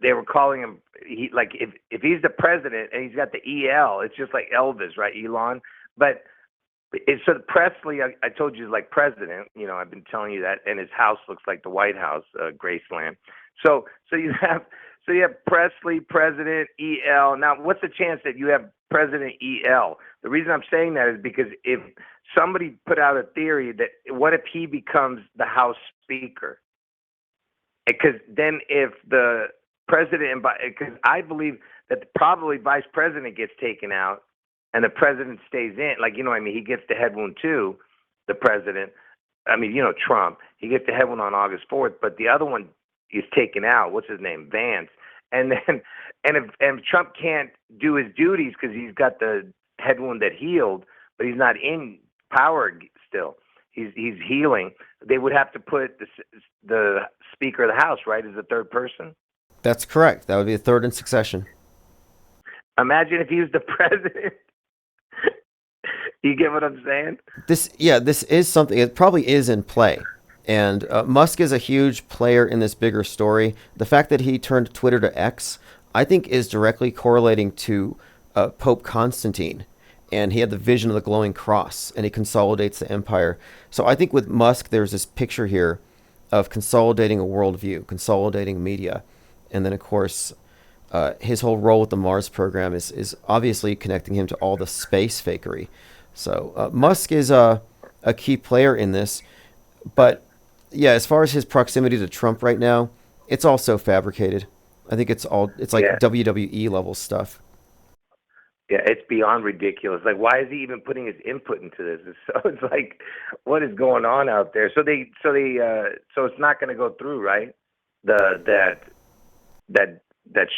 they were calling him? If he's the president and he's got the EL, it's just like Elvis, right, Elon? But it's so Presley. I told you is like president. I've been telling you that, and his house looks like the White House, Graceland. So you have Presley, president, EL. Now, what's the chance that you have President EL? The reason I'm saying that is because if somebody put out a theory that what if he becomes the House Speaker? Because then if the president, because I believe that probably vice president gets taken out and the president stays in, he gets the head wound too, the president. Trump, he gets the head wound on August 4th, but the other one is taken out. What's his name? Vance. And then, if Trump can't do his duties because he's got the head wound that healed, but he's not in power still. He's healing. They would have to put the Speaker of the House, right, as the third person. That's correct. That would be a third in succession. Imagine if he was the president. You get what I'm saying? This is something. It probably is in play, And Musk is a huge player in this bigger story. The fact that he turned Twitter to X, I think, is directly correlating to Pope Constantine. And he had the vision of the glowing cross, and he consolidates the empire. So I think with Musk, there's this picture here of consolidating a worldview, consolidating media. And then, of course, his whole role with the Mars program is obviously connecting him to all the space fakery. So Musk is a key player in this. But yeah, as far as his proximity to Trump right now, it's all so fabricated. I think it's like WWE level stuff. Yeah, it's beyond ridiculous. Like, why is he even putting his input into this? It's like, what is going on out there? So it's not going to go through, right? That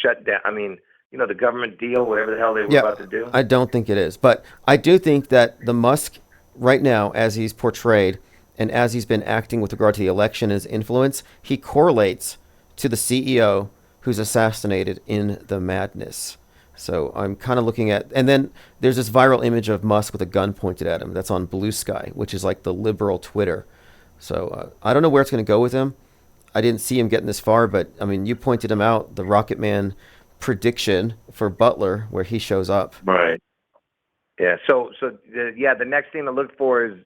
shutdown. I mean, the government deal, whatever the hell they were about to do. I don't think it is, but I do think that the Musk right now, as he's portrayed, and as he's been acting with regard to the election and his influence, he correlates to the CEO who's assassinated in the madness. So I'm kind of looking at, and then there's this viral image of Musk with a gun pointed at him. That's on Blue Sky, which is like the liberal Twitter. So I don't know where it's going to go with him. I didn't see him getting this far, but I mean, you pointed him out, the Rocket Man prediction for Butler, where he shows up. Right. Yeah. So the next thing to look for is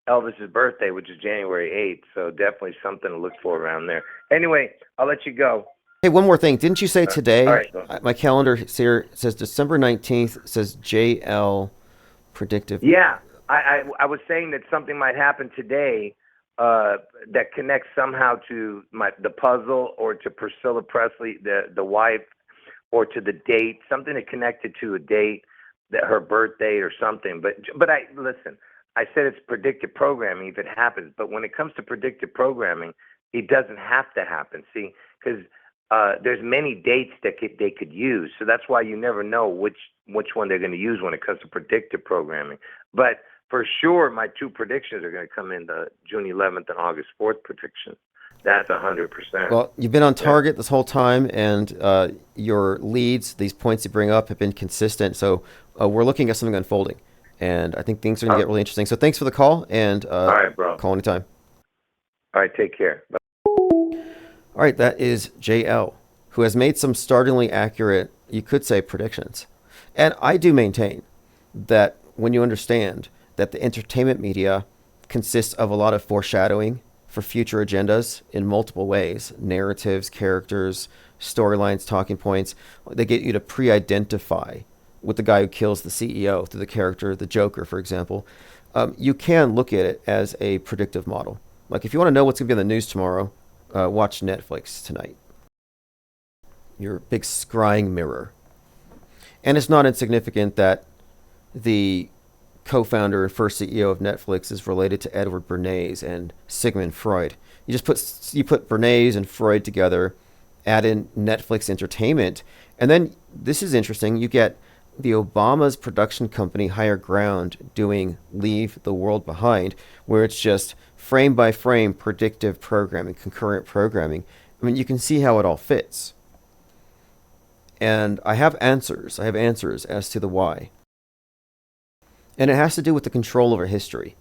Elvis's birthday, which is January 8th. So definitely something to look for around there. Anyway, I'll let you go. Hey, one more thing. Didn't you say today? All right, my calendar here says December 19th, says JL predictive. Yeah. I was saying that something might happen today that connects somehow to the puzzle, or to Priscilla Presley, the wife, or to the date, something that connected to a date, that her birthday or something. But listen, I said it's predictive programming if it happens. But when it comes to predictive programming, it doesn't have to happen. See, because there's many dates that they could use. So that's why you never know which one they're going to use when it comes to predictive programming. But for sure, my two predictions are going to come in, the June 11th and August 4th prediction. That's 100%. Well, you've been on target this whole time, and your leads, these points you bring up, have been consistent. So we're looking at something unfolding, and I think things are going to get really interesting. So thanks for the call, and all right, bro. Call anytime. All right, take care. Bye. All right, that is JL, who has made some startlingly accurate, you could say, predictions. And I do maintain that when you understand that the entertainment media consists of a lot of foreshadowing for future agendas in multiple ways, narratives, characters, storylines, talking points, they get you to pre-identify with the guy who kills the CEO through the character, the Joker, for example. You can look at it as a predictive model. Like, if you want to know what's going to be in the news tomorrow, watch Netflix tonight. Your big scrying mirror. And it's not insignificant that the co-founder and first CEO of Netflix is related to Edward Bernays and Sigmund Freud. You put Bernays and Freud together, add in Netflix Entertainment, and then this is interesting. You get the Obama's production company Higher Ground doing Leave the World Behind, where it's just frame by frame predictive programming, concurrent programming. I mean, you can see how it all fits. And I have answers. I have answers as to the why. And it has to do with the control over history.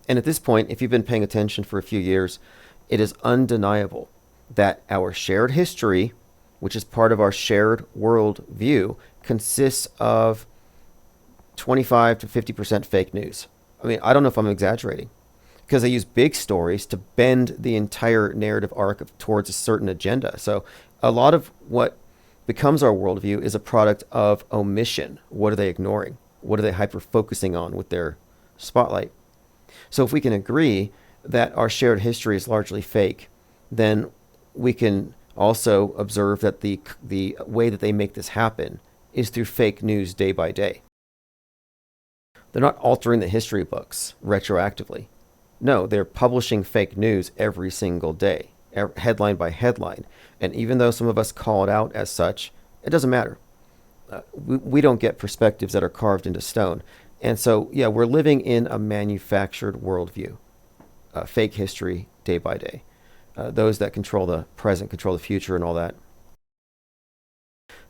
And at this point, if you've been paying attention for a few years, it is undeniable that our shared history, which is part of our shared world view, consists of 25 to 50% fake news. I mean, I don't know if I'm exaggerating, because they use big stories to bend the entire narrative arc towards a certain agenda. So a lot of what becomes our worldview is a product of omission. What are they ignoring? What are they hyper-focusing on with their spotlight? So if we can agree that our shared history is largely fake, then we can also observe that the way that they make this happen is through fake news day by day. They're not altering the history books retroactively. No, they're publishing fake news every single day, headline by headline. And even though some of us call it out as such, it doesn't matter. We don't get perspectives that are carved into stone. And so, yeah, we're living in a manufactured worldview, fake history day by day. Those that control the present, control the future and all that.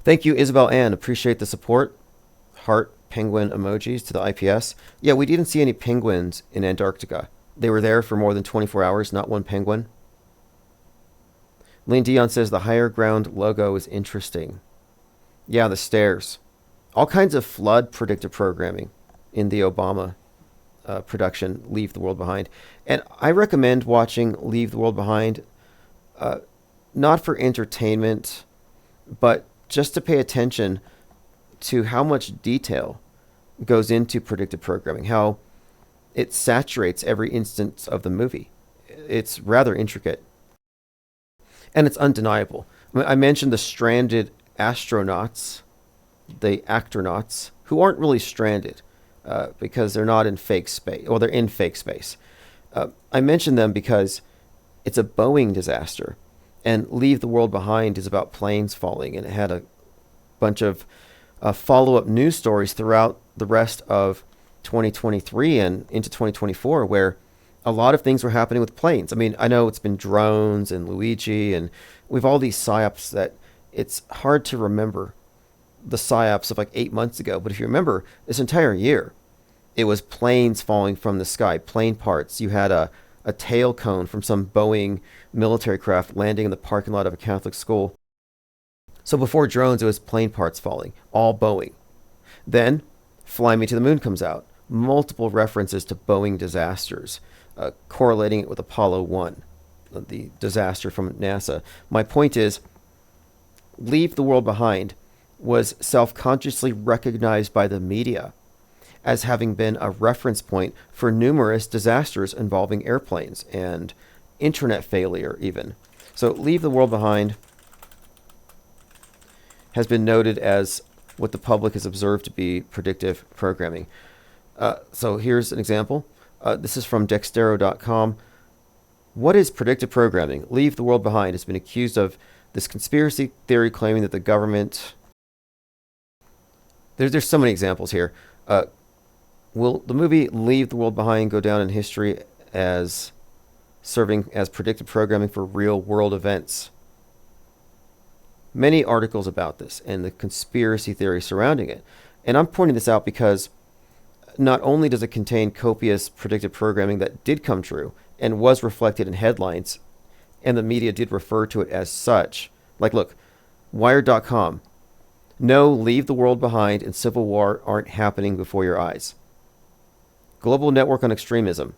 Thank you, Isabel Ann. Appreciate the support. Heart penguin emojis to the IPS. Yeah, we didn't see any penguins in Antarctica. They were there for more than 24 hours, not one penguin. Lane Dion says the higher ground logo is interesting. Yeah, the stairs. All kinds of flood predictive programming in the Obama production, Leave the World Behind. And I recommend watching Leave the World Behind, not for entertainment, but just to pay attention to how much detail goes into predictive programming, how it saturates every instance of the movie. It's rather intricate. And it's undeniable. I mentioned the stranded astronauts, the actronauts, who aren't really stranded because they're not in fake space. Well, they're in fake space. I mentioned them because it's a Boeing disaster. And Leave the World Behind is about planes falling. And it had a bunch of follow-up news stories throughout the rest of 2023 and into 2024 where a lot of things were happening with planes. I mean, I know it's been drones and Luigi, and we've all these psyops that it's hard to remember the psyops of like 8 months ago. But if you remember, this entire year, it was planes falling from the sky, plane parts. You had a tail cone from some Boeing military craft landing in the parking lot of a Catholic school. So before drones, it was plane parts falling, all Boeing. Then Fly Me to the Moon comes out. Multiple references to Boeing disasters. Correlating it with Apollo 1, the disaster from NASA. My point is, Leave the World Behind was self-consciously recognized by the media as having been a reference point for numerous disasters involving airplanes and internet failure even. So Leave the World Behind has been noted as what the public has observed to be predictive programming. So here's an example. This is from Dextero.com. What is predictive programming? Leave the World Behind has been accused of this conspiracy theory claiming that the government... There's so many examples here. Will the movie Leave the World Behind go down in history as serving as predictive programming for real-world events? Many articles about this and the conspiracy theory surrounding it. And I'm pointing this out because not only does it contain copious predictive programming that did come true and was reflected in headlines, and the media did refer to it as such. Like, look, Wired.com. No, Leave the World Behind and Civil War aren't happening before your eyes. Global Network on Extremism.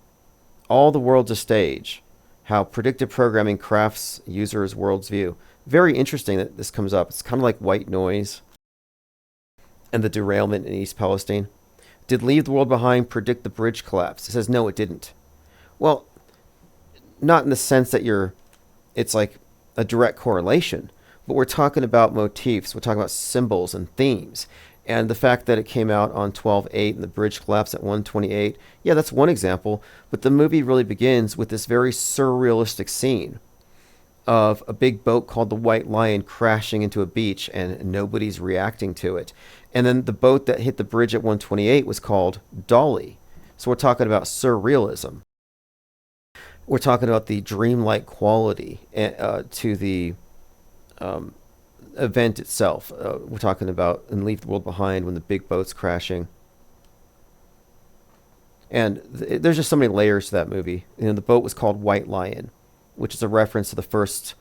All the World's a Stage. How predictive programming crafts users' world's view. Very interesting that this comes up. It's kind of like white noise and the derailment in East Palestine. Did Leave the World Behind predict the bridge collapse? It says no, it didn't. Well, not in the sense that it's like a direct correlation, but we're talking about motifs. We're talking about symbols and themes. And the fact that it came out on 12/8 and the bridge collapsed at 1:28, yeah, that's one example. But the movie really begins with this very surrealistic scene of a big boat called the White Lion crashing into a beach and nobody's reacting to it. And then the boat that hit the bridge at 1:28 was called Dolly. So we're talking about surrealism. We're talking about the dreamlike quality to the event itself. We're talking about in Leave the World Behind when the big boat's crashing. And there's just so many layers to that movie. You know, the boat was called White Lion, which is a reference to the first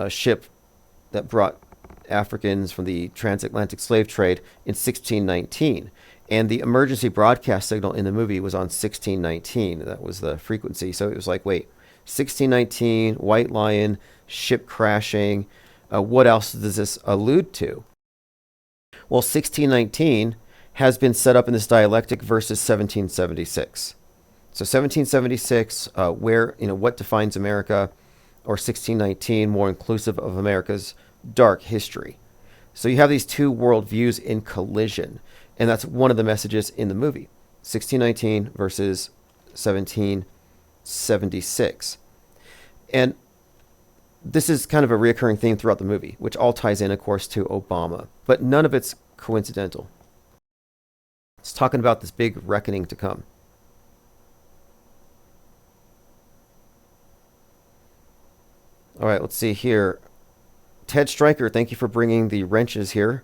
ship that brought Africans from the transatlantic slave trade in 1619. And the emergency broadcast signal in the movie was on 1619. That was the frequency. So it was like, wait, 1619, White Lion, ship crashing. What else does this allude to? Well, 1619 has been set up in this dialectic versus 1776. So 1776, what defines America, or 1619, more inclusive of America's dark history. So you have these two worldviews in collision, and that's one of the messages in the movie. 1619 versus 1776. And this is kind of a reoccurring theme throughout the movie, which all ties in, of course, to Obama. But none of it's coincidental. It's talking about this big reckoning to come. All right, let's see here. Ted Stryker, thank you for bringing the wrenches here.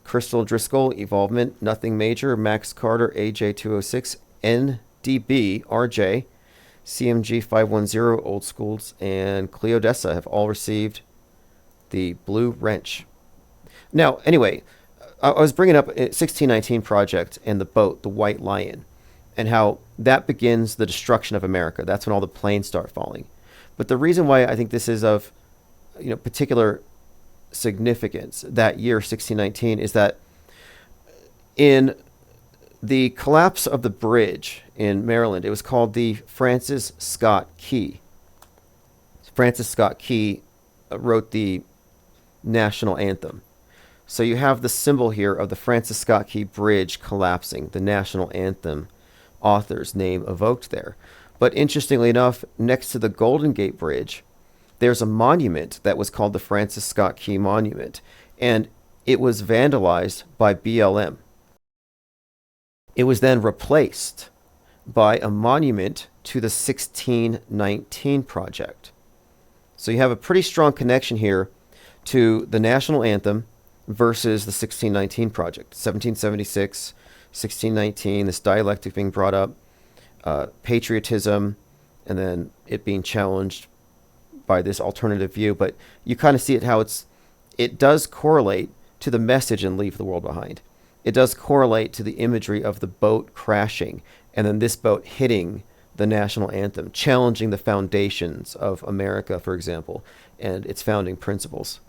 Crystal Driscoll, Evolvement, Nothing Major, Max Carter, AJ206, NDB, RJ, CMG 510, Old Schools, and Cleodessa have all received the Blue Wrench. Now, anyway, I was bringing up 1619 Project and the boat, the White Lion, and how that begins the destruction of America. That's when all the planes start falling. But the reason why I think this is of particular significance that year, 1619, is that in the collapse of the bridge in Maryland, it was called the Francis Scott Key. Francis Scott Key wrote the national anthem. So you have the symbol here of the Francis Scott Key Bridge collapsing, the national anthem author's name evoked there. But interestingly enough, next to the Golden Gate Bridge, there's a monument that was called the Francis Scott Key Monument, and it was vandalized by BLM. It was then replaced by a monument to the 1619 Project. So you have a pretty strong connection here to the national anthem versus the 1619 Project. 1776, 1619, this dialectic being brought up, patriotism, and then it being challenged by this alternative view. But you kind of see it how it does correlate to the message in Leave the World Behind. It does correlate to the imagery of the boat crashing and then this boat hitting the national anthem, challenging the foundations of America, for example, and its founding principles.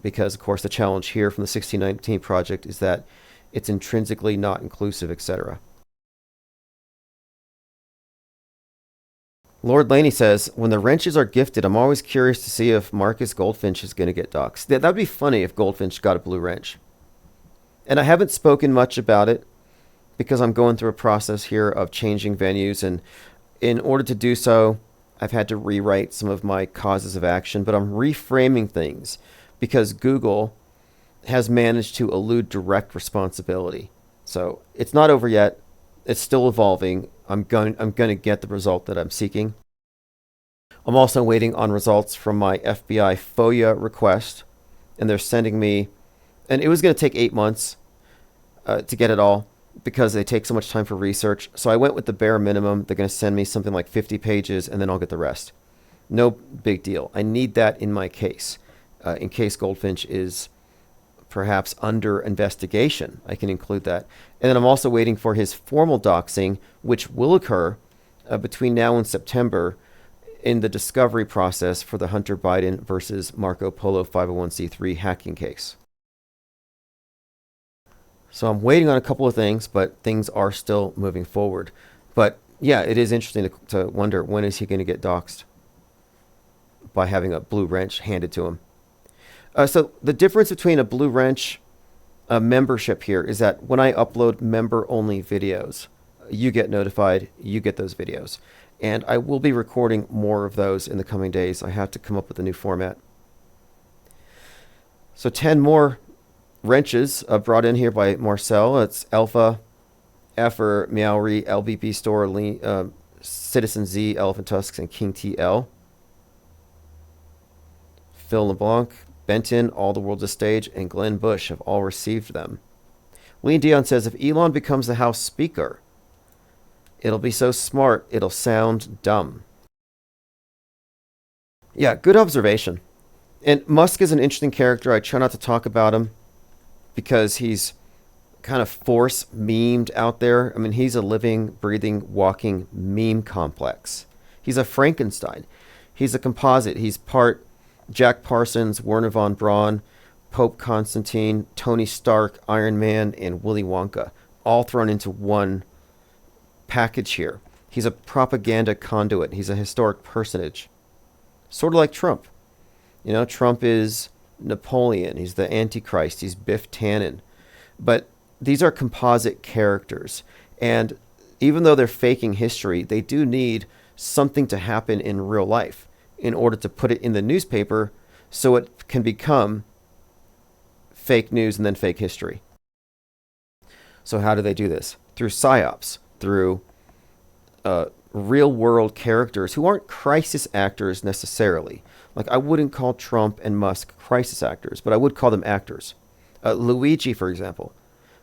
Because, of course, the challenge here from the 1619 Project is that it's intrinsically not inclusive, etc. Lord Laney says, when the wrenches are gifted, I'm always curious to see if Marcus Goldfinch is going to get doxxed. That would be funny if Goldfinch got a blue wrench. And I haven't spoken much about it because I'm going through a process here of changing venues. And in order to do so, I've had to rewrite some of my causes of action. But I'm reframing things because Google has managed to elude direct responsibility. So it's not over yet. It's still evolving. I'm going to get the result that I'm seeking. I'm also waiting on results from my FBI FOIA request. And they're sending me, and it was going to take 8 months to get it all because they take so much time for research. So I went with the bare minimum. They're going to send me something like 50 pages and then I'll get the rest. No big deal. I need that in my case. In case Goldfinch is perhaps under investigation, I can include that. And then I'm also waiting for his formal doxing, which will occur between now and September in the discovery process for the Hunter Biden versus Marco Polo 501c3 hacking case. So I'm waiting on a couple of things, but things are still moving forward. But yeah, it is interesting to wonder, when is he going to get doxxed by having a blue wrench handed to him? So the difference between a blue wrench membership here is that when I upload member-only videos, you get notified, you get those videos. And I will be recording more of those in the coming days. I have to come up with a new format. So 10 more wrenches brought in here by Marcel. It's Alpha, Effer, Meowri, LBB Store, Citizen Z, Elephant Tusks, and King TL. Phil LeBlanc, Benton, All the World's a Stage, and Glenn Bush have all received them. Lean Dion says, if Elon becomes the House Speaker, it'll be so smart, it'll sound dumb. Yeah, good observation. And Musk is an interesting character. I try not to talk about him because he's kind of force memed out there. I mean, he's a living, breathing, walking meme complex. He's a Frankenstein. He's a composite. He's part Jack Parsons, Werner von Braun, Pope Constantine, Tony Stark, Iron Man, and Willy Wonka, all thrown into one package here. He's a propaganda conduit. He's a historic personage. Sort of like Trump. You know, Trump is Napoleon. He's the Antichrist. He's Biff Tannen. But these are composite characters. And even though they're faking history, they do need something to happen in real life in order to put it in the newspaper so it can become fake news and then fake history. So how do they do this? Through psyops, through real-world characters who aren't crisis actors necessarily. Like, I wouldn't call Trump and Musk crisis actors, but I would call them actors. Luigi, for example.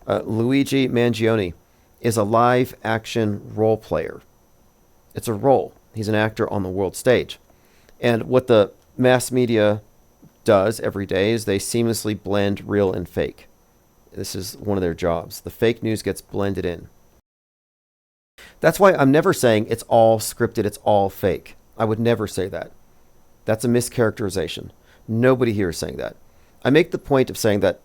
Luigi Mangione is a live-action role player. It's a role. He's an actor on the world stage. And what the mass media does every day is they seamlessly blend real and fake. This is one of their jobs. The fake news gets blended in. That's why I'm never saying it's all scripted, it's all fake. I would never say that. That's a mischaracterization. Nobody here is saying that. I make the point of saying that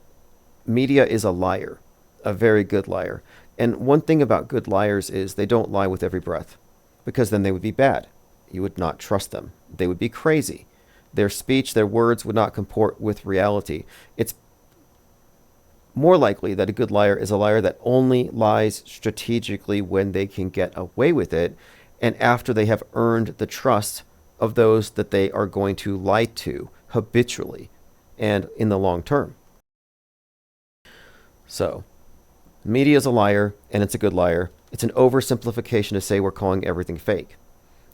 media is a liar, a very good liar. And one thing about good liars is they don't lie with every breath, because then they would be bad. You would not trust them. They would be crazy. Their speech, their words would not comport with reality. It's more likely that a good liar is a liar that only lies strategically when they can get away with it, and after they have earned the trust of those that they are going to lie to habitually and in the long term. So, media is a liar, and it's a good liar. It's an oversimplification to say we're calling everything fake.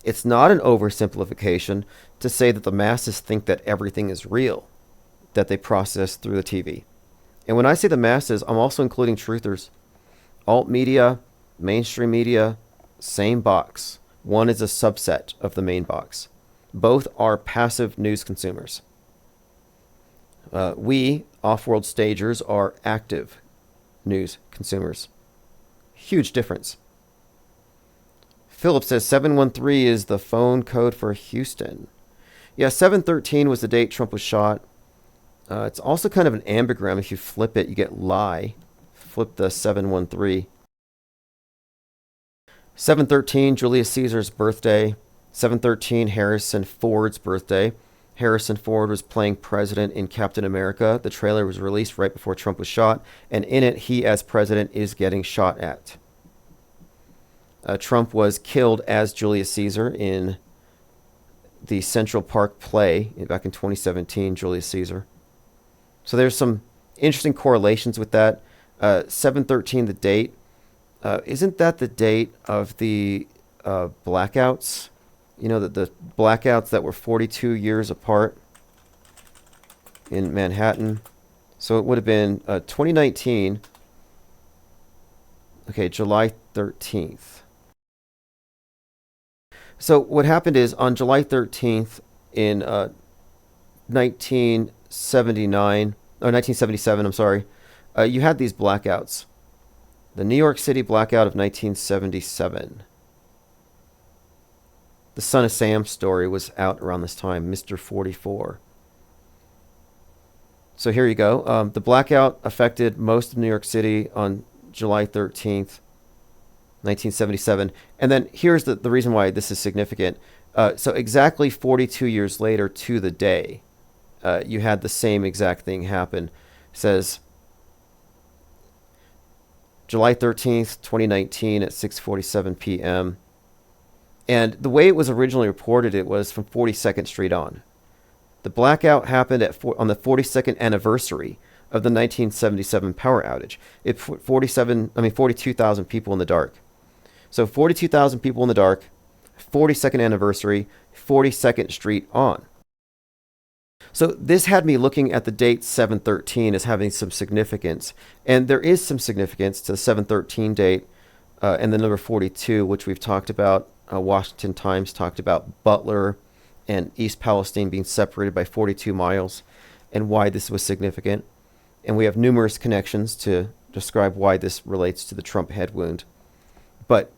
It's not an oversimplification to say that the masses think that everything is real, that they process through the TV. And when I say the masses, I'm also including truthers. Alt media, mainstream media, same box. One is a subset of the main box. Both are passive news consumers. We, off-world stagers, are active news consumers. Huge difference. Philip says 713 is the phone code for Houston. Yeah, 713 was the date Trump was shot. It's also kind of an ambigram. If you flip it, you get lie. Flip the 713. 713, Julius Caesar's birthday. 713, Harrison Ford's birthday. Harrison Ford was playing president in Captain America. The trailer was released right before Trump was shot, and in it, he as president is getting shot at. Trump was killed as Julius Caesar in the Central Park play back in 2017, Julius Caesar. So there's some interesting correlations with that. 713, the date. Isn't that the date of the blackouts? You know, the blackouts that were 42 years apart in Manhattan. So it would have been 2019. Okay, July 13th. So what happened is on July 13th in 1977, I'm sorry, you had these blackouts. The New York City blackout of 1977. The Son of Sam story was out around this time, Mr. 44. So here you go. The blackout affected most of New York City on July 13th, 1977. And then here's the reason why this is significant. So exactly 42 years later to the day, you had the same exact thing happen. It says July 13th, 2019 at 6:47 p.m. And the way it was originally reported, it was from 42nd Street on. The blackout happened on the 42nd anniversary of the 1977 power outage. It put 42,000 people in the dark. So 42,000 people in the dark, 42nd anniversary, 42nd Street on. So this had me looking at the date 713 as having some significance. And there is some significance to the 713 date and the number 42, which we've talked about. Washington Times talked about Butler and East Palestine being separated by 42 miles and why this was significant. And we have numerous connections to describe why this relates to the Trump head wound. But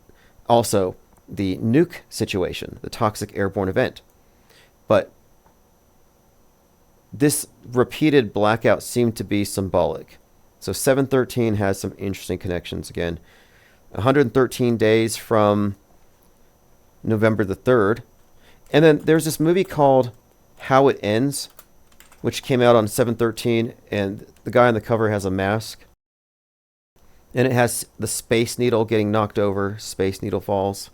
also the nuke situation, the toxic airborne event. But this repeated blackout seemed to be symbolic. So 713 has some interesting connections again. 113 days from November the 3rd. And then there's this movie called How It Ends, which came out on 713, and the guy on the cover has a mask. And it has the Space Needle getting knocked over, Space Needle falls,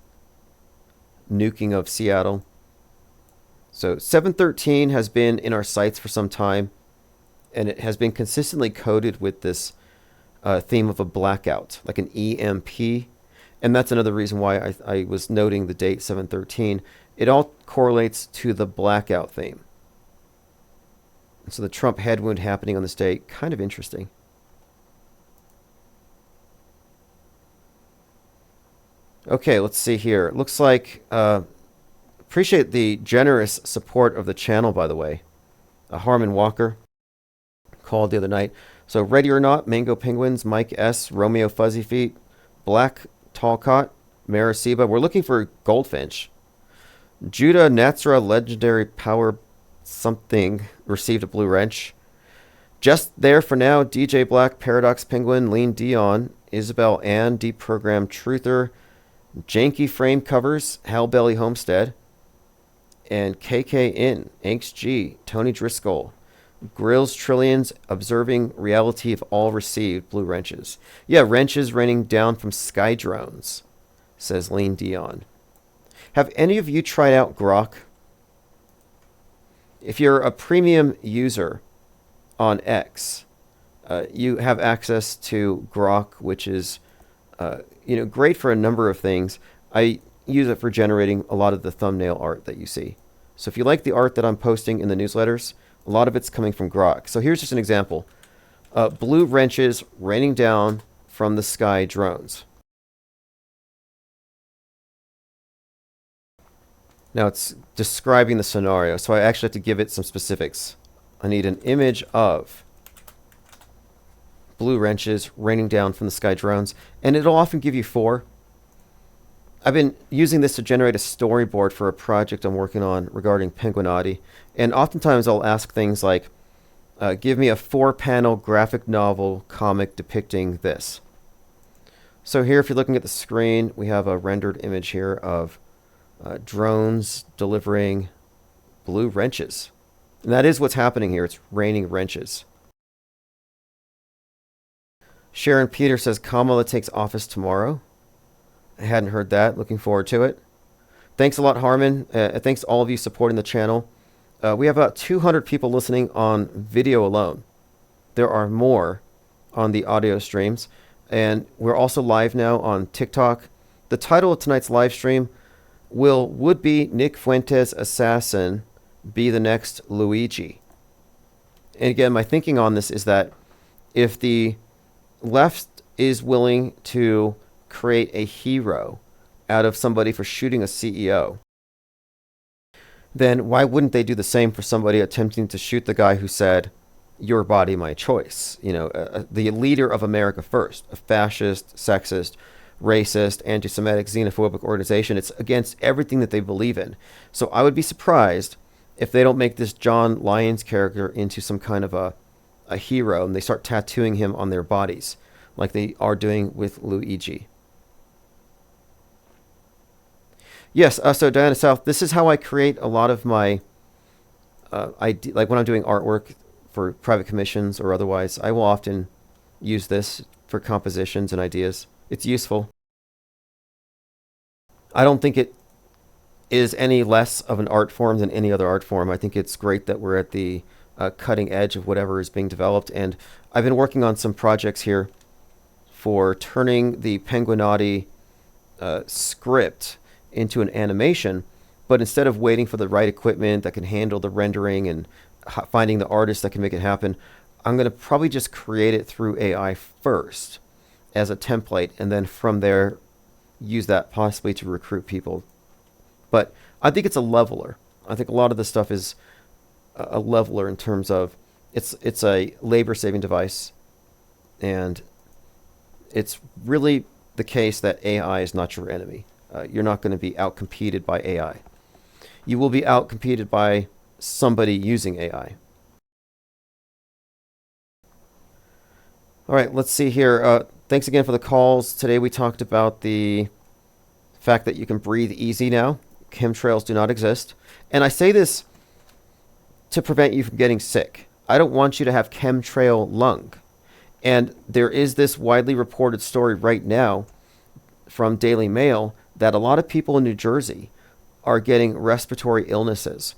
nuking of Seattle. So 713 has been in our sights for some time, and it has been consistently coded with this theme of a blackout, like an EMP. And that's another reason why I was noting the date 713. It all correlates to the blackout theme. And so the Trump head wound happening on this date, kind of interesting. Okay, let's see here. It looks like Appreciate the generous support of the channel, by the way. Harmon Walker called the other night. So, Ready or Not, Mango Penguins, Mike S., Romeo Fuzzy Feet, Black Talcott, Maraceba. We're looking for Goldfinch. Judah Natsra, Legendary Power something, received a blue wrench. Just There for Now, DJ Black, Paradox Penguin, Lean Dion, Isabel Ann, Deprogram Truther, Janky Frame Covers, Hellbelly Homestead, and KK In, Anx G, Tony Driscoll, Grills Trillions, Observing Reality of All Received, blue wrenches. Yeah, wrenches raining down from sky drones, says Lean Dion. Have any of you tried out Grok? If you're a premium user on X, you have access to Grok, which is great for a number of things. I use it for generating a lot of the thumbnail art that you see. So if you like the art that I'm posting in the newsletters, a lot of it's coming from Grok. So here's just an example. Blue wrenches raining down from the sky drones. Now it's describing the scenario, so I actually have to give it some specifics. I need an image of blue wrenches raining down from the sky drones, and it'll often give you 4. I've been using this to generate a storyboard for a project I'm working on regarding Penguinati, and oftentimes I'll ask things like, give me a 4-panel graphic novel comic depicting this. So here, if you're looking at the screen, we have a rendered image here of drones delivering blue wrenches. And that is what's happening here. It's raining wrenches. Sharon Peter says Kamala takes office tomorrow. I hadn't heard that. Looking forward to it. Thanks a lot, Harmon. Thanks to all of you supporting the channel. We have about 200 people listening on video alone. There are more on the audio streams. And we're also live now on TikTok. The title of tonight's live stream, will would-be Nick Fuentes assassin be the next Luigi? And again, my thinking on this is that if the left is willing to create a hero out of somebody for shooting a CEO, then why wouldn't they do the same for somebody attempting to shoot the guy who said, your body, my choice? The leader of America First, a fascist, sexist, racist, anti-Semitic, xenophobic organization. It's against everything that they believe in. So I would be surprised if they don't make this John Lyons character into some kind of a hero and they start tattooing him on their bodies like they are doing with Luigi. Yes, so Diana South, this is how I create a lot of my like when I'm doing artwork for private commissions or otherwise, I will often use this for compositions and ideas. It's useful. I don't think it is any less of an art form than any other art form. I think it's great that we're at the cutting edge of whatever is being developed. And I've been working on some projects here for turning the Penguinati script into an animation. But instead of waiting for the right equipment that can handle the rendering and finding the artist that can make it happen, I'm going to probably just create it through AI first as a template, and then from there use that possibly to recruit people. But I think it's a leveler. I think a lot of this stuff is a leveler in terms of it's a labor-saving device, and it's really the case that AI is not your enemy. You're not going to be outcompeted by AI. You will be outcompeted by somebody using AI. All right, let's see here. Thanks again for the calls. Today we talked about the fact that you can breathe easy now. Chemtrails do not exist. And I say this to prevent you from getting sick. I don't want you to have chemtrail lung. And there is this widely reported story right now from Daily Mail that a lot of people in New Jersey are getting respiratory illnesses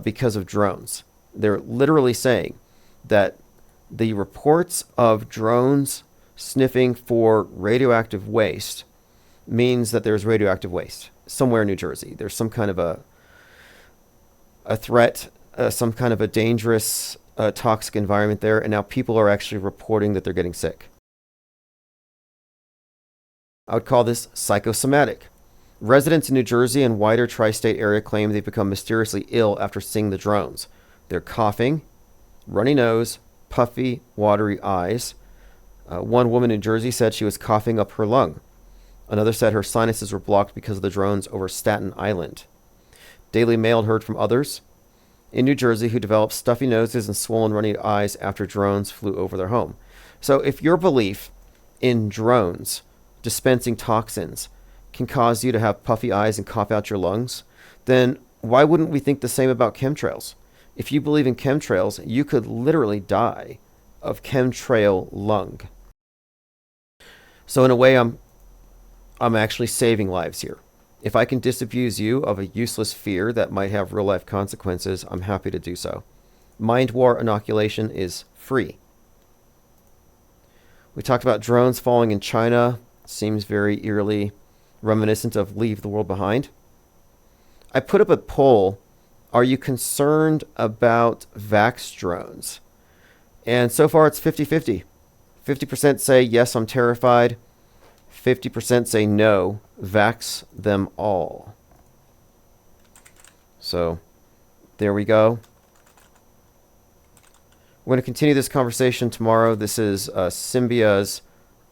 because of drones. They're literally saying that the reports of drones sniffing for radioactive waste means that there's radioactive waste somewhere in New Jersey. There's some kind of a threat, some kind of a dangerous, toxic environment there, and now people are actually reporting that they're getting sick. I would call this psychosomatic. Residents in New Jersey and wider tri-state area claim they've become mysteriously ill after seeing the drones. They're coughing, runny nose, puffy, watery eyes. One woman in Jersey said she was coughing up her lung. Another said her sinuses were blocked because of the drones over Staten Island. Daily Mail heard from others in New Jersey who developed stuffy noses and swollen runny eyes after drones flew over their home. So if your belief in drones dispensing toxins can cause you to have puffy eyes and cough out your lungs, then why wouldn't we think the same about chemtrails? If you believe in chemtrails, you could literally die of chemtrail lung. So in a way, I'm actually saving lives here. If I can disabuse you of a useless fear that might have real-life consequences, I'm happy to do so. Mind War inoculation is free. We talked about drones falling in China. Seems very eerily reminiscent of Leave the World Behind. I put up a poll. Are you concerned about vax drones? And so far it's 50-50. 50% say yes, I'm terrified. 50% say no, vax them all. So there we go. We're going to continue this conversation tomorrow. This is Symbia's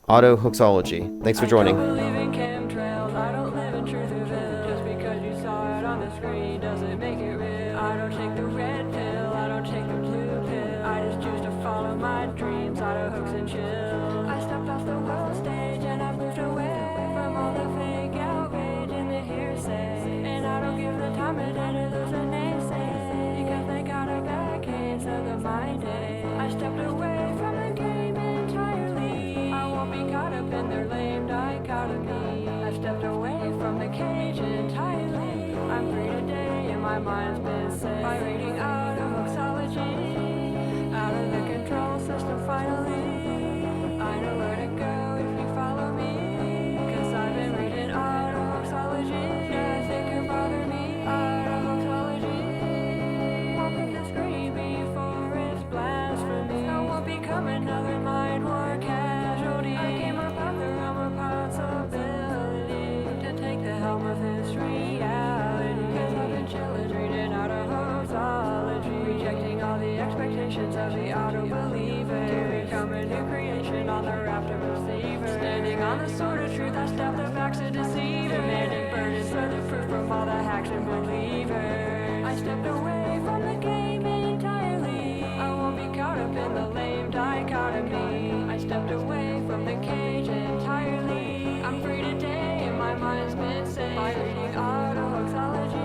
Auto Hoaxology. Thanks for joining. I don't believe in chemtrails. I don't live in Truthville. Just because you saw it on the screen doesn't make it real. I don't take the red pill. I don't take the blue pill. I just choose to follow my dreams. Auto hoax and chill. I stepped off the world stage and I moved away from all the fake outrage and the hearsay. And I don't give the time of day to those that naysay because they got a bad case of the mind age. I stepped away from the game entirely. I won't be caught up in their lame dichotomy. I've stepped away from the cage entirely. I'm free today and my mind's been set by reading out of hoaxology. Out of the control system finally. I know where to go if you follow me. Cause I've been reading out of hoaxology. Nothing can bother me. Out of hoaxology. Won't put the screen before it's blasphemy. I won't become another mind war casualty. I came up out the realm of possibility to take the helm of this reality. Cause I've been chillin' reading out of hoaxology. Rejecting all the expectations of the auto-believer. To become a new creation on the raft of receivers. Standing on the sword of truth, I stab the backs of deceivers. Demanding burdens for the proof from all the hacks and believers. I stepped away from the game entirely. I won't be caught up in the lame dichotomy. I stepped away from the cage entirely. I'm free today and my mind's been set by reading auto hoaxology.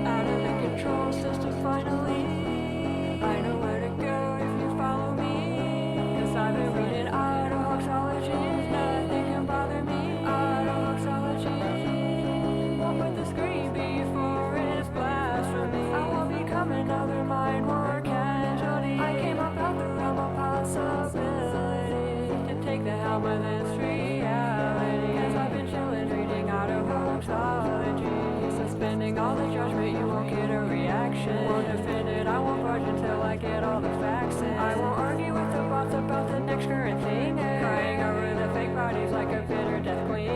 Out of the control system finally. I know where to go if you follow me. Cause I've been reading auto hoaxology. Nothing can bother me. Auto hoaxology. Won't put the screen before it's blasphemy. I won't become another mind war casualty. I came up out the realm of possibility to take the helm of this reality. Cause I've been chillin' reading auto hoaxology. Suspending all the judgment, you won't get a reaction. Won't defend it, I won't budge until I get all the facts in. I won't argue with the bots about the next current thing. Crying over the fake bodies like a bitter death queen.